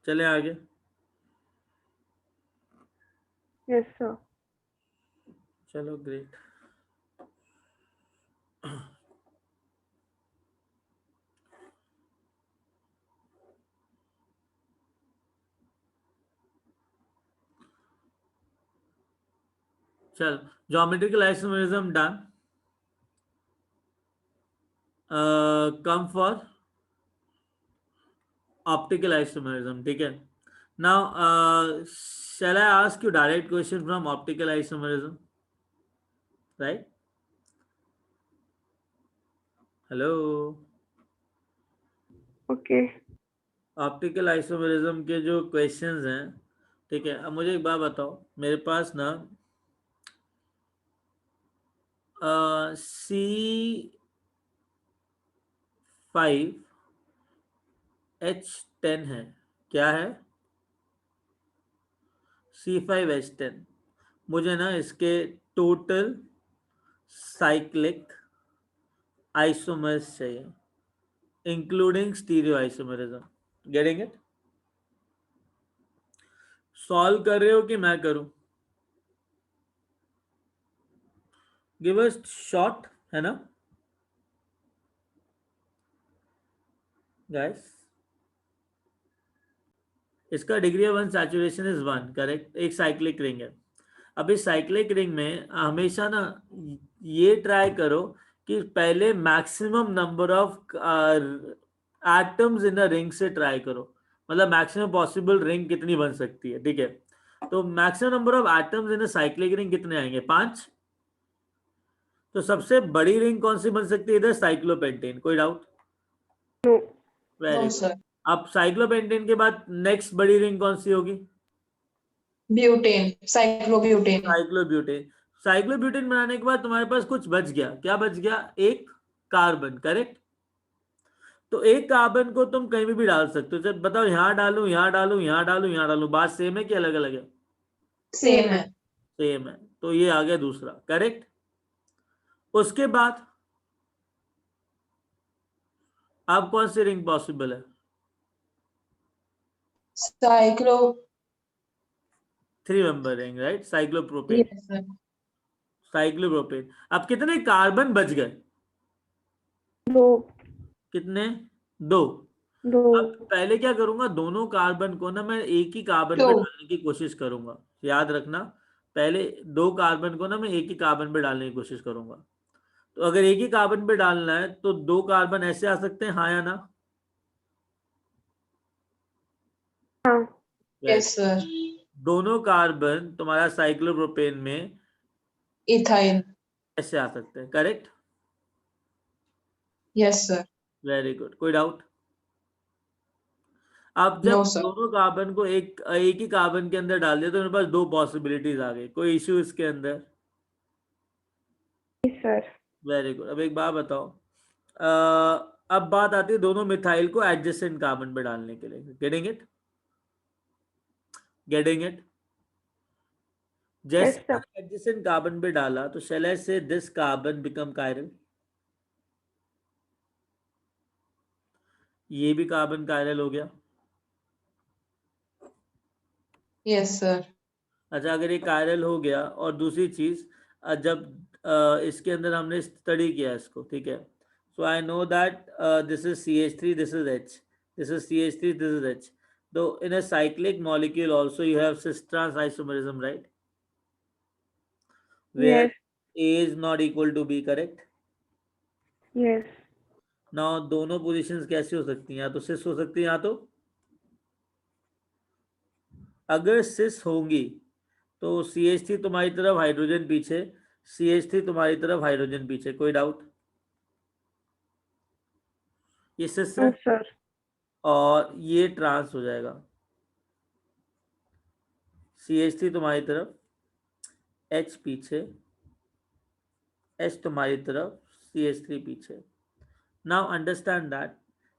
Speaker 1: चले आगे।
Speaker 3: Yes sir.
Speaker 1: चलो great. चल, geometrical isomerism done. Come for optical isomerism, ठीक है? Now, shall I ask you direct question from optical isomerism? Right? Hello?
Speaker 3: Okay.
Speaker 1: Optical isomerism के जो क्वेश्चंस हैं, ठीक है? अब मुझे एक बात बताओ, मेरे पास ना C5H10 है। क्या है? C5H10। मुझे ना इसके टोटल साइक्लिक आइसोमर्स चाहिए, including stereo isomerism. Getting it? Solve कर रहे हो कि मैं करूं? गिव अस शॉट, है ना गाइस? इसका degree of unsaturation is 1, correct? एक साइक्लिक रिंग है। अब इस साइक्लिक रिंग में हमेशा ना ये ट्राई करो कि पहले maximum number of atoms in a ring से ट्राई करो, मतलब मैक्सिमम पॉसिबल रिंग कितनी बन सकती है, ठीक है? तो maximum number of atoms in a cyclic ring कितने आएंगे? 5। तो सबसे बड़ी रिंग कौन सी बन सकती है इधर? साइक्लोपेंटेन। कोई doubt?
Speaker 3: No.
Speaker 1: Very
Speaker 2: No,
Speaker 1: good.
Speaker 2: sir.
Speaker 1: अब साइक्लोपेंटेन के बाद नेक्स्ट बड़ी रिंग कौन सी होगी?
Speaker 2: Butane, cyclobutane.
Speaker 1: साइक्लोब्यूटेन। साइक्लोब्यूटेन बनाने के बाद तुम्हारे पास कुछ बच गया। क्या बच गया? एक कार्बन। करेक्ट। तो एक कार्बन को तुम कहीं भी डाल सकते हो। जब बताओ, यहाँ डालूं, यहाँ डालूं, यहाँ डालूं, यहाँ डालूं, बात सेम है कि अलग अलग है?
Speaker 2: Same है.
Speaker 1: सेम है। तो ये आ गया दूसरा। करेक्ट। उसके बाद अब कौन सी रिंग पॉसिबल है?
Speaker 2: Cyclo.
Speaker 1: 3 member ring, right? Cyclopropane.
Speaker 2: Yes, sir.
Speaker 1: Cyclopropane. अब कितने कार्बन बच गए?
Speaker 3: 2.
Speaker 1: कितने? 2।
Speaker 3: 2.
Speaker 1: अब पहले क्या करूंगा, दोनों कार्बन को ना मैं एक ही कार्बन पे
Speaker 2: Two.
Speaker 1: डालने की कोशिश करूंगा। याद रखना, पहले दो कार्बन को ना मैं एक ही कार्बन पे डालने की कोशिश करूंगा। तो अगर एक ही कार्बन पे डालना है तो दो कार्बन ऐसे आ सकते हैं, हाँ या ना?
Speaker 3: हाँ.
Speaker 2: Yes, sir.
Speaker 1: दोनों कार्बन तुम्हारा साइक्लोप्रोपेन में
Speaker 2: Ethyl.
Speaker 1: ऐसे आ सकते हैं। Correct.
Speaker 2: Yes, sir.
Speaker 1: Very good. कोई डाउट? अब
Speaker 2: No,
Speaker 1: जब
Speaker 2: sir.
Speaker 1: दोनों कार्बन को एक एक ही कार्बन के अंदर डाल दिया तो मेरे पास दो पॉसिबिलिटीज आ गई। कोई इश्यू इसके अंदर?
Speaker 3: Yes, sir.
Speaker 1: Very good. अब एक बात बताओ, अब बात आती है दोनों मिथाइल को एडजेसेंट कार्बन पे डालने के लिए। Getting it? Getting it?
Speaker 3: Yes,
Speaker 1: जैसे
Speaker 3: sir.
Speaker 1: मैंने एडजेसेंट कार्बन पे डाला तो शैल आई से दिस कार्बन बिकम कायरल? ये भी कार्बन कायरल हो गया।
Speaker 2: Yes, sir.
Speaker 1: अच्छा, अगर ये कायरल हो गया और दूसरी चीज, जब इसके अंदर हमने स्टडी किया इसको, ठीक है, so I know that this is CH3, this is H, this is CH3, this is H. तो in a cyclic molecule also you have cis trans isomerism, right? Where
Speaker 3: Yes.
Speaker 1: A is not equal to B, correct?
Speaker 3: Yes.
Speaker 1: Now दोनों positions कैसी हो सकती हैं? या तो सिस हो सकती है, या तो, अगर सिस होंगी तो CH3 तुम्हारी तरफ, हाइड्रोजन पीछे, CH3 तुम्हारी तरफ, हाइड्रोजन पीछे। कोई डाउट? ये सिस है
Speaker 3: No, sir.
Speaker 1: और ये ट्रांस हो जाएगा। CH3 तुम्हारी तरफ, H पीछे, H तुम्हारी तरफ, CH3 पीछे। नाउ अंडरस्टैंड दैट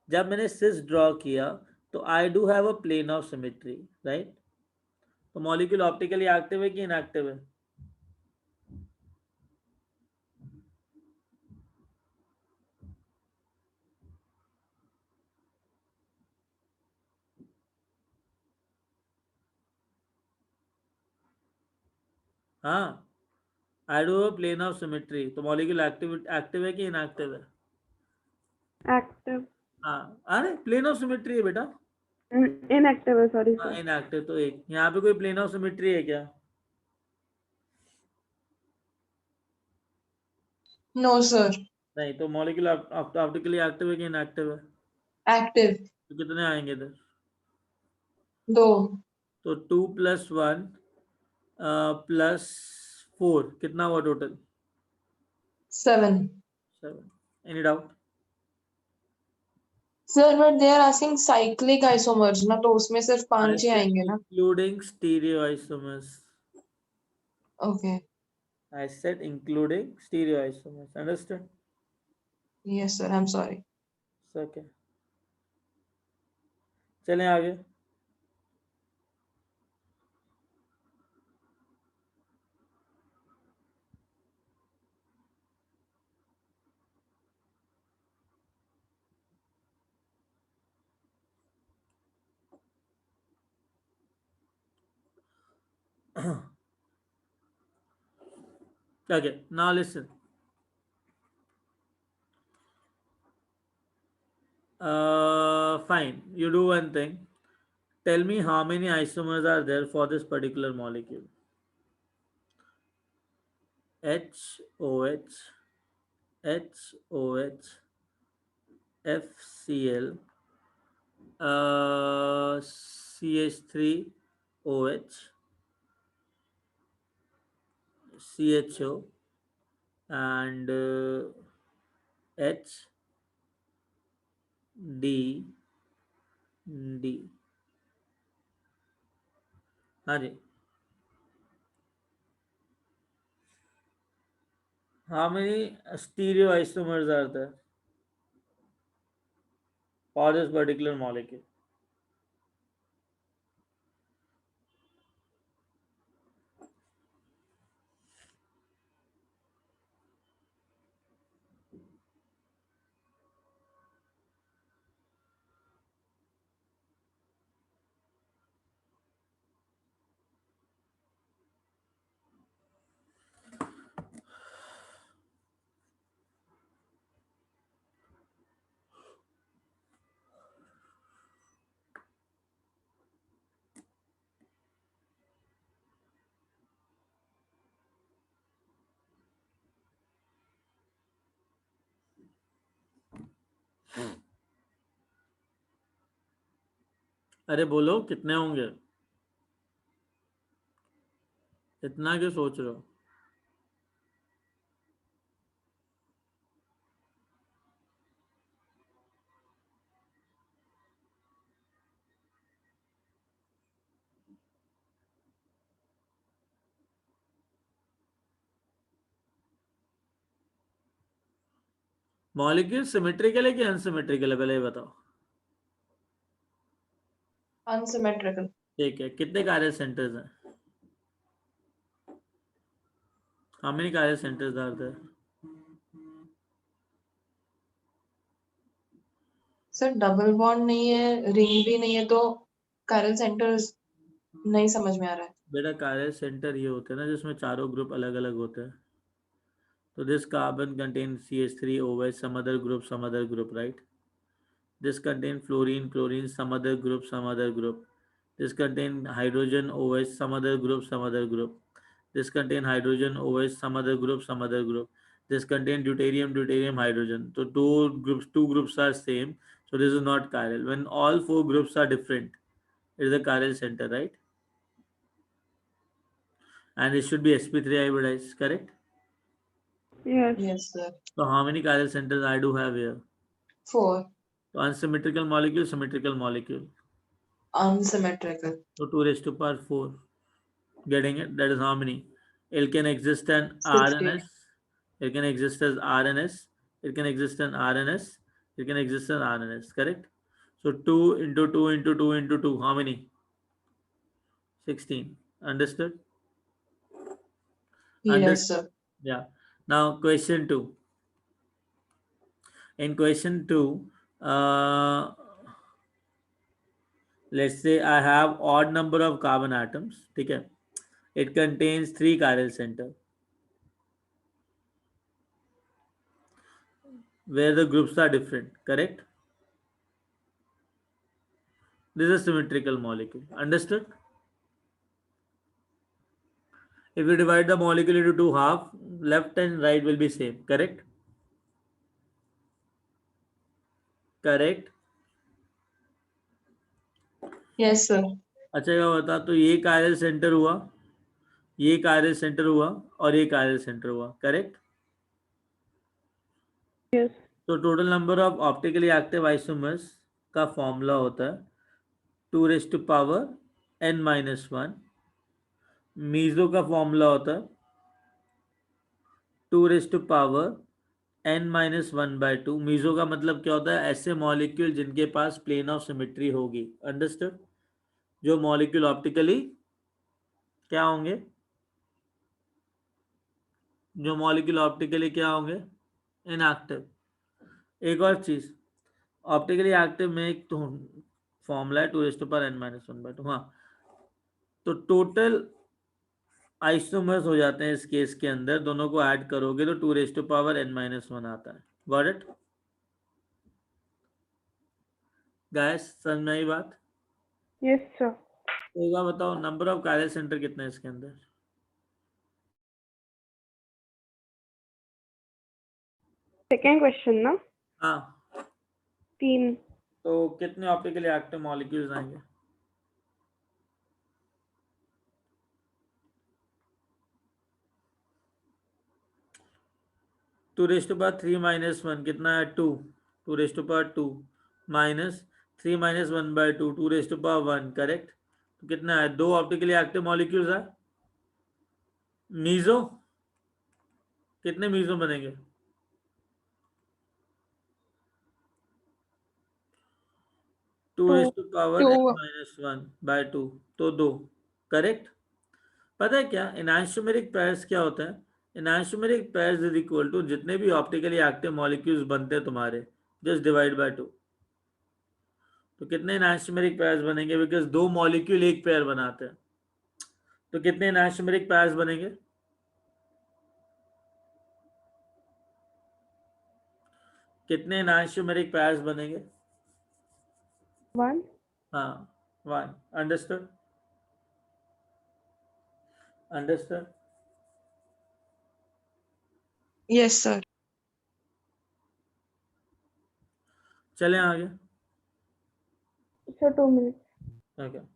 Speaker 1: जब मैंने सिस ड्रॉ किया तो I do have a plane of symmetry, right? तो मॉलिक्यूल ऑप्टिकली एक्टिव है कि इनएक्टिव है? हाँ, I do have plane of symmetry. तो मॉलिक्यूल एक्टिव है कि इनएक्टिव है?
Speaker 3: Active.
Speaker 1: हाँ, अरे प्लेन ऑफ सिमेट्री है बेटा।
Speaker 3: Inactive. Sorry,
Speaker 1: हाँ,
Speaker 3: sir.
Speaker 1: इनएक्टिव। तो एक यहाँ पे कोई प्लेन ऑफ सिमेट्री है क्या?
Speaker 2: No, sir.
Speaker 1: नहीं। तो मॉलिक्यूल ऑप्टिकली एक्टिव है कि इनएक्टिव है?
Speaker 2: Active.
Speaker 1: तो कितने आएंगे इधर?
Speaker 2: 2.
Speaker 1: तो 2+1 +4 कितना हुआ total?
Speaker 2: 7.
Speaker 1: 7। Any doubt?
Speaker 2: Sir, but they are asking cyclic isomers ना, तो उसमें सिर्फ 5 ही आएंगे ना.
Speaker 1: Including stereoisomers.
Speaker 2: Okay.
Speaker 1: I said including stereoisomers. Understand?
Speaker 2: Yes, sir. I'm sorry.
Speaker 1: Okay. चलें आगे। Okay, now listen. Fine. You do one thing. Tell me how many isomers are there for this particular molecule. HOH, HOH, FCl, CH3OH, CHO, and H D D. हाँ जी. How many stereoisomers are there for this particular molecule? अरे बोलो कितने होंगे? इतना क्यों सोच रहे हो? मॉलिक्यूल सिमेट्रिकल है कि अनसिमेट्रिकल है, पहले ये बताओ.
Speaker 2: Unsymmetrical.
Speaker 1: ठीक है. कितने कार्य सेंटर्स हैं? How many chiral centers are there?
Speaker 2: Sir double bond नहीं है, रिंग भी नहीं है, तो chiral centers नहीं समझ में आ रहा है.
Speaker 1: बेटा कार्य सेंटर ये होते हैं ना जिसमें चारों ग्रुप अलग अलग होते हैं. तो this carbon contains CH3, OH, some other group, right? This contain fluorine, chlorine, some other group. This contain hydrogen, OH, some other group. This contain hydrogen, OH, some other group. This contain deuterium, hydrogen. So two groups are same. So this is not chiral. When all four groups are different, it is a chiral center, right? And it should be sp3 hybridized, correct?
Speaker 3: Yes.
Speaker 2: Yes, sir.
Speaker 1: So how many chiral centers I do have here?
Speaker 2: 4.
Speaker 1: So unsymmetrical molecule, symmetrical molecule.
Speaker 2: Unsymmetrical.
Speaker 1: So 2 raised to power 4. Getting it? That is how many? It can exist an
Speaker 2: 60.
Speaker 1: RNS. It can exist as RNS. It can exist an RNS. It can exist an RNS. Correct? So 2 into 2 into 2 into 2. How many? 16. Understood?
Speaker 2: Yes, sir.
Speaker 1: Yeah. Now question 2. In question 2, let's say I have odd number of carbon atoms. Okay. It contains 3 chiral center where the groups are different. Correct? This is a symmetrical molecule. Understood? If you divide the molecule into two halves, left and right will be same. Correct? Correct?
Speaker 2: Yes, sir.
Speaker 1: अच्छा क्या बता, तो ये chiral centre हुआ, ये chiral centre हुआ और ये कायरल सेंटर हुआ. करेक्ट?
Speaker 3: Yes.
Speaker 1: तो total number of optically active isomers का फॉर्मूला होता है 2 raised to power n-1. Meso का फॉर्मूला होता है 2 raised to power n-1/2. Meso का मतलब क्या होता है? ऐसे मॉलिक्यूल जिनके पास प्लेन ऑफ सिमेट्री होगी. अंडरस्टूड? जो मॉलिक्यूल ऑप्टिकली क्या होंगे? जो मॉलिक्यूल ऑप्टिकली क्या होंगे? इनएक्टिव. एक और चीज, ऑप्टिकली एक्टिव में एक तो फॉर्मूला है 2 raised to power n-1/2. हाँ, तो टोटल आइसोमर्स हो जाते हैं इस केस के अंदर, दोनों को ऐड करोगे तो 2 raised to power n-1 आता है. Got it guys? समझ में आई बात?
Speaker 3: Yes, sir.
Speaker 1: तो एक बार बताओ, नंबर ऑफ कायरल सेंटर कितने हैं इसके अंदर?
Speaker 3: Second question, ना?
Speaker 1: हाँ.
Speaker 3: 3.
Speaker 1: तो कितने ऑप्टिकली एक्टिव मॉलिक्यूल्स आएंगे? 2 रेस्ट टू पावर 3 माइनस 1 कितना है 2, 2 raised to power 2 minus 3 minus 1/2, 2 raised to power 1, correct. तो कितना है, 2 ऑप्टिकली एक्टिव मॉलिक्यूल्स है। मीजो, कितने मीजो बनेंगे, 2
Speaker 3: 2.
Speaker 1: Raised to power n
Speaker 2: Two.
Speaker 1: Minus 1/2, तो 2, करेक्ट। पता है क्या इनैंशियोमेरिक पेयर्स क्या होता है, इनैंशियोमेरिक पेयर्स इज इक्वल टू जितने भी ऑप्टिकली एक्टिव मॉलिक्यूल्स बनते हैं तुम्हारे, जस्ट डिवाइड बाय 2। तो कितने इनैंशियोमेरिक पेयर्स बनेंगे, बिकॉज 2 मॉलिक्यूल एक पेयर बनाते हैं, तो कितने इनैंशियोमेरिक पेयर्स बनेंगे, कितने इनैंशियोमेरिक पेयर्स बनेंगे,
Speaker 3: 1.
Speaker 1: हाँ 1, अंडरस्टूड, अंडरस्टूड।
Speaker 2: Yes, sir.
Speaker 1: चलें आगे,
Speaker 3: So 2 minutes.
Speaker 1: Okay.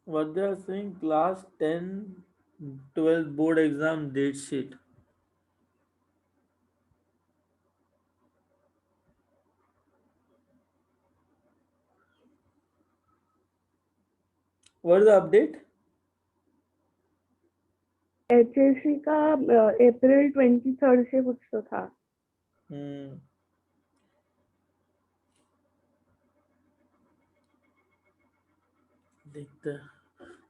Speaker 1: What they are saying, class 10, 12 board exam date sheet. What is the update?
Speaker 3: HSC का अप्रैल 23rd से कुछ तो था.
Speaker 1: देखते हैं,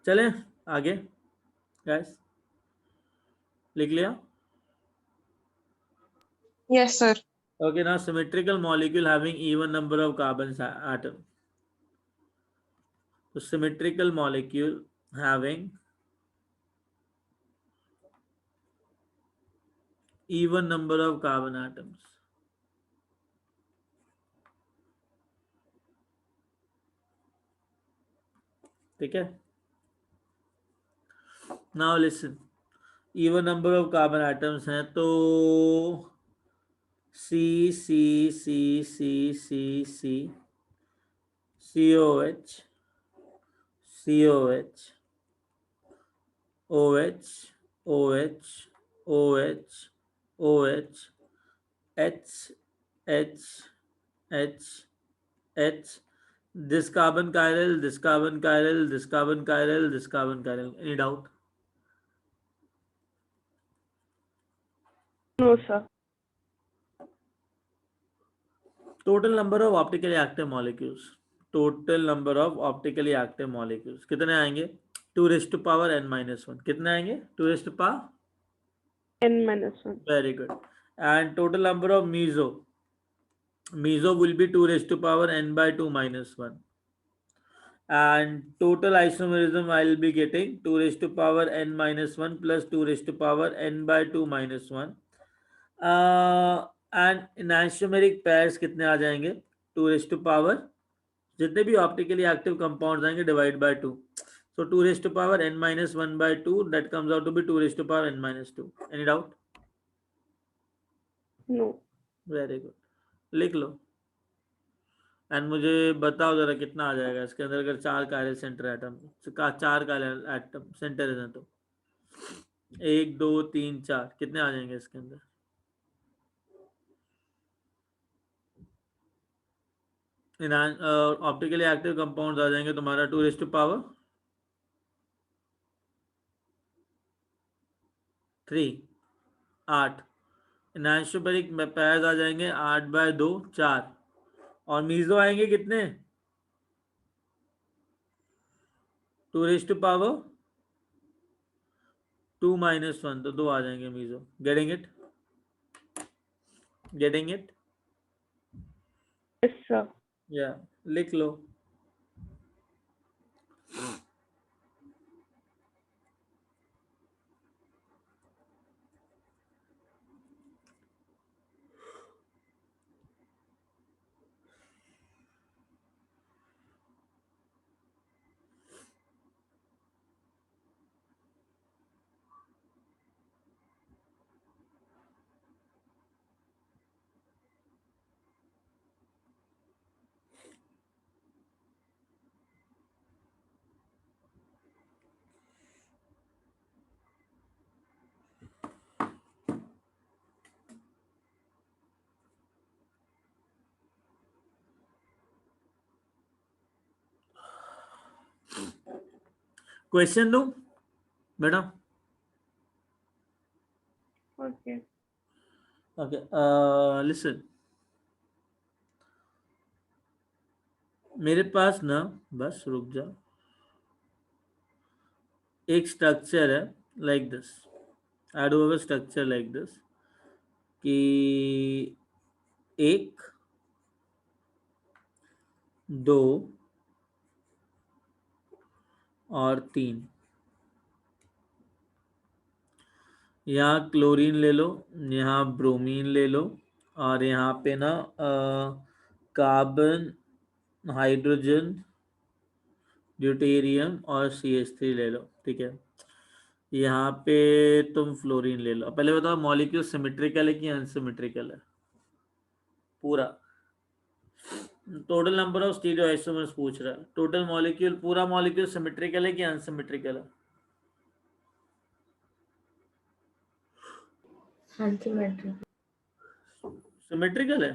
Speaker 1: चलें आगे guys, लिख लिया।
Speaker 2: Yes, sir.
Speaker 1: Okay, now symmetrical molecule having even number of carbon atom. So symmetrical molecule having even number of carbon atoms. ठीक है, now listen, even number of carbon atoms हैं तो C C C C C C COH COH OH OH OH OH H H H H, this carbon chiral, this carbon chiral, this carbon chiral, this carbon chiral. Any doubt?
Speaker 3: No, sir.
Speaker 1: Total number of optically active molecules. Total number of optically active molecules कितने आएंगे, 2 raised to power n minus 1. कितने आएंगे, 2 raised to power
Speaker 3: n minus 1.
Speaker 1: very good. And total number of meso will be 2 raised to power n/2 minus 1. And total isomerism I will be getting 2 raised to power n minus 1 plus 2 raised to power n/2 minus 1. And enantiomeric pairs कितने आ जाएंगे, 2 raised to power जितने भी optically active compounds आएंगे divide by 2, so 2 raised to power n minus 1/2, that comes out to be 2 raised to power n minus 2. Any doubt?
Speaker 3: No.
Speaker 1: Very good, लिख लो and मुझे बताओ जरा कितना आ जाएगा इसके अंदर, अगर 4 chiral centre atom, 4 chiral atom centre हैं तो 1 2 3 4 कितने आ जाएंगे इसके अंदर, ऑप्टिकली एक्टिव कंपाउंड्स आ जाएंगे तुम्हारा 2 raised to power 3, 8. इनैंशियोमेरिक पेयर्स आ जाएंगे 8/2 4, और मीजो आएंगे कितने, 2 raised to power 2 minus 1 तो 2 आ जाएंगे meso. Getting it? Getting it?
Speaker 3: Yes, sir.
Speaker 1: Yeah. लिख लो. क्वेश्चन दो बेटा.
Speaker 3: Okay.
Speaker 1: Okay. Listen. मेरे पास ना, बस रुक जा, एक स्ट्रक्चर है like this. I do have a structure like this कि 1 2 और 3. यहाँ क्लोरीन ले लो, यहाँ ब्रोमीन ले लो, और यहाँ पे ना कार्बन, हाइड्रोजन, ड्यूटेरियम और CH3 ले लो. ठीक है. यहाँ पे तुम फ्लोरीन ले लो. पहले बताओ मॉलिक्यूल सिमेट्रिकल है कि अनसिमेट्रिकल है? पूरा टोटल नंबर ऑफ स्टीरियोआइसोमर्स पूछ रहा है. टोटल मॉलिक्यूल, पूरा मॉलिक्यूल सिमेट्रिकल है कि अनसिमेट्रिकल है?
Speaker 4: Unsymmetrical.
Speaker 1: सिमेट्रिकल है.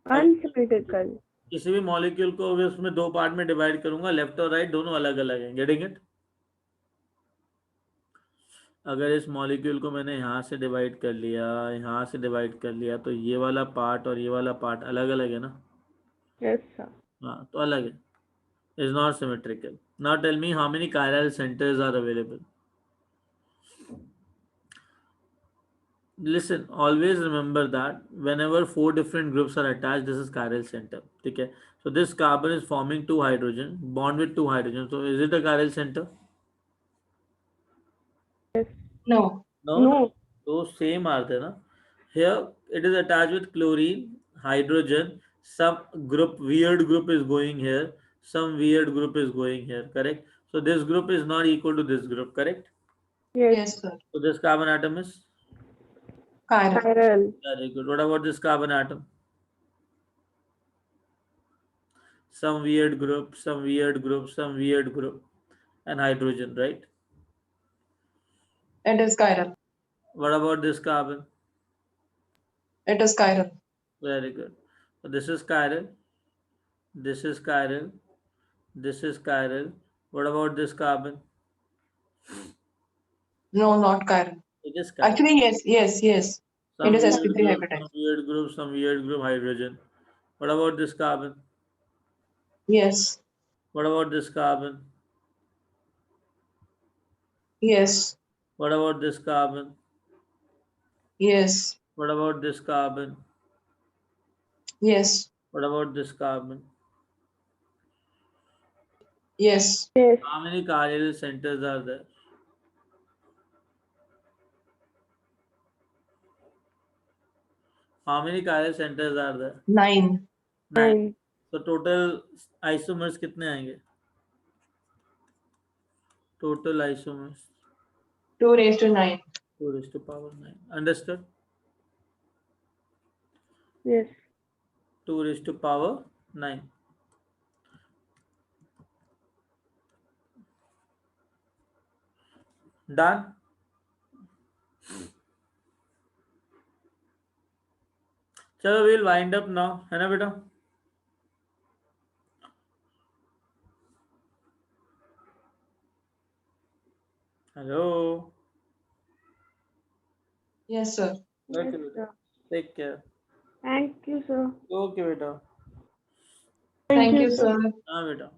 Speaker 3: Unsymmetrical.
Speaker 1: किसी भी मॉलिक्यूल को अगर उसमें 2 पार्ट में डिवाइड करूंगा, लेफ्ट और राइट दोनों अलग अलग हैं. Getting it? अगर इस मॉलिक्यूल को मैंने यहाँ से डिवाइड कर लिया, यहाँ से डिवाइड कर लिया, तो ये वाला पार्ट और ये वाला पार्ट अलग अलग है ना?
Speaker 3: Yes, sir.
Speaker 1: हाँ, तो अलग है. Is not symmetrical. Now tell me how many chiral centers are available. Listen, always remember that whenever 4 different groups are attached, this is chiral center. Okay. So this carbon is forming 2 hydrogen, bond with 2 hydrogen. So is it a chiral center?
Speaker 3: Yes.
Speaker 2: No.
Speaker 1: No.
Speaker 3: No.
Speaker 1: So same are there, na? Here it is attached with chlorine, hydrogen. Some group, weird group is going here. Some weird group is going here. Correct. So this group is not equal to this group. Correct.
Speaker 3: Yes.
Speaker 2: Yes, sir.
Speaker 1: So this carbon atom is
Speaker 2: Chiral.
Speaker 3: Chiral.
Speaker 1: very good. What about this carbon atom? Some weird group, some weird group, some weird group, and hydrogen, right?
Speaker 2: It is chiral.
Speaker 1: What about this carbon?
Speaker 2: It is chiral.
Speaker 1: Very good. So this is chiral, this is chiral, this is chiral. What about this carbon?
Speaker 2: No, not chiral.
Speaker 1: It is chiral.
Speaker 2: Actually, yes.
Speaker 1: Some
Speaker 2: it is
Speaker 1: weird
Speaker 2: sp3
Speaker 1: group,
Speaker 2: hybridized.
Speaker 1: some weird group, hydrogen. What about this carbon?
Speaker 2: Yes.
Speaker 1: What about this carbon?
Speaker 2: Yes.
Speaker 1: What about this carbon?
Speaker 2: Yes.
Speaker 1: What about this carbon?
Speaker 2: Yes.
Speaker 1: What about this carbon?
Speaker 2: Yes.
Speaker 3: Yes.
Speaker 1: How many chiral centers are there? How many chiral centers are there?
Speaker 2: 9.
Speaker 3: 9.
Speaker 1: So total isomers कितने आएंगे? Total isomers
Speaker 2: 2 raised to 9.
Speaker 1: 2 raised to power 9. Understood?
Speaker 3: Yes.
Speaker 1: 2 raised to power 9. Done? चलो we'll wind up now, है ना बेटा? Hello.
Speaker 2: Yes, sir.
Speaker 1: Okay,
Speaker 3: Yes,
Speaker 1: beta.
Speaker 3: sir.
Speaker 1: Take care.
Speaker 3: Thank you, sir.
Speaker 1: Okay, बेटा.
Speaker 2: Thank you, sir.
Speaker 1: हाँ बेटा.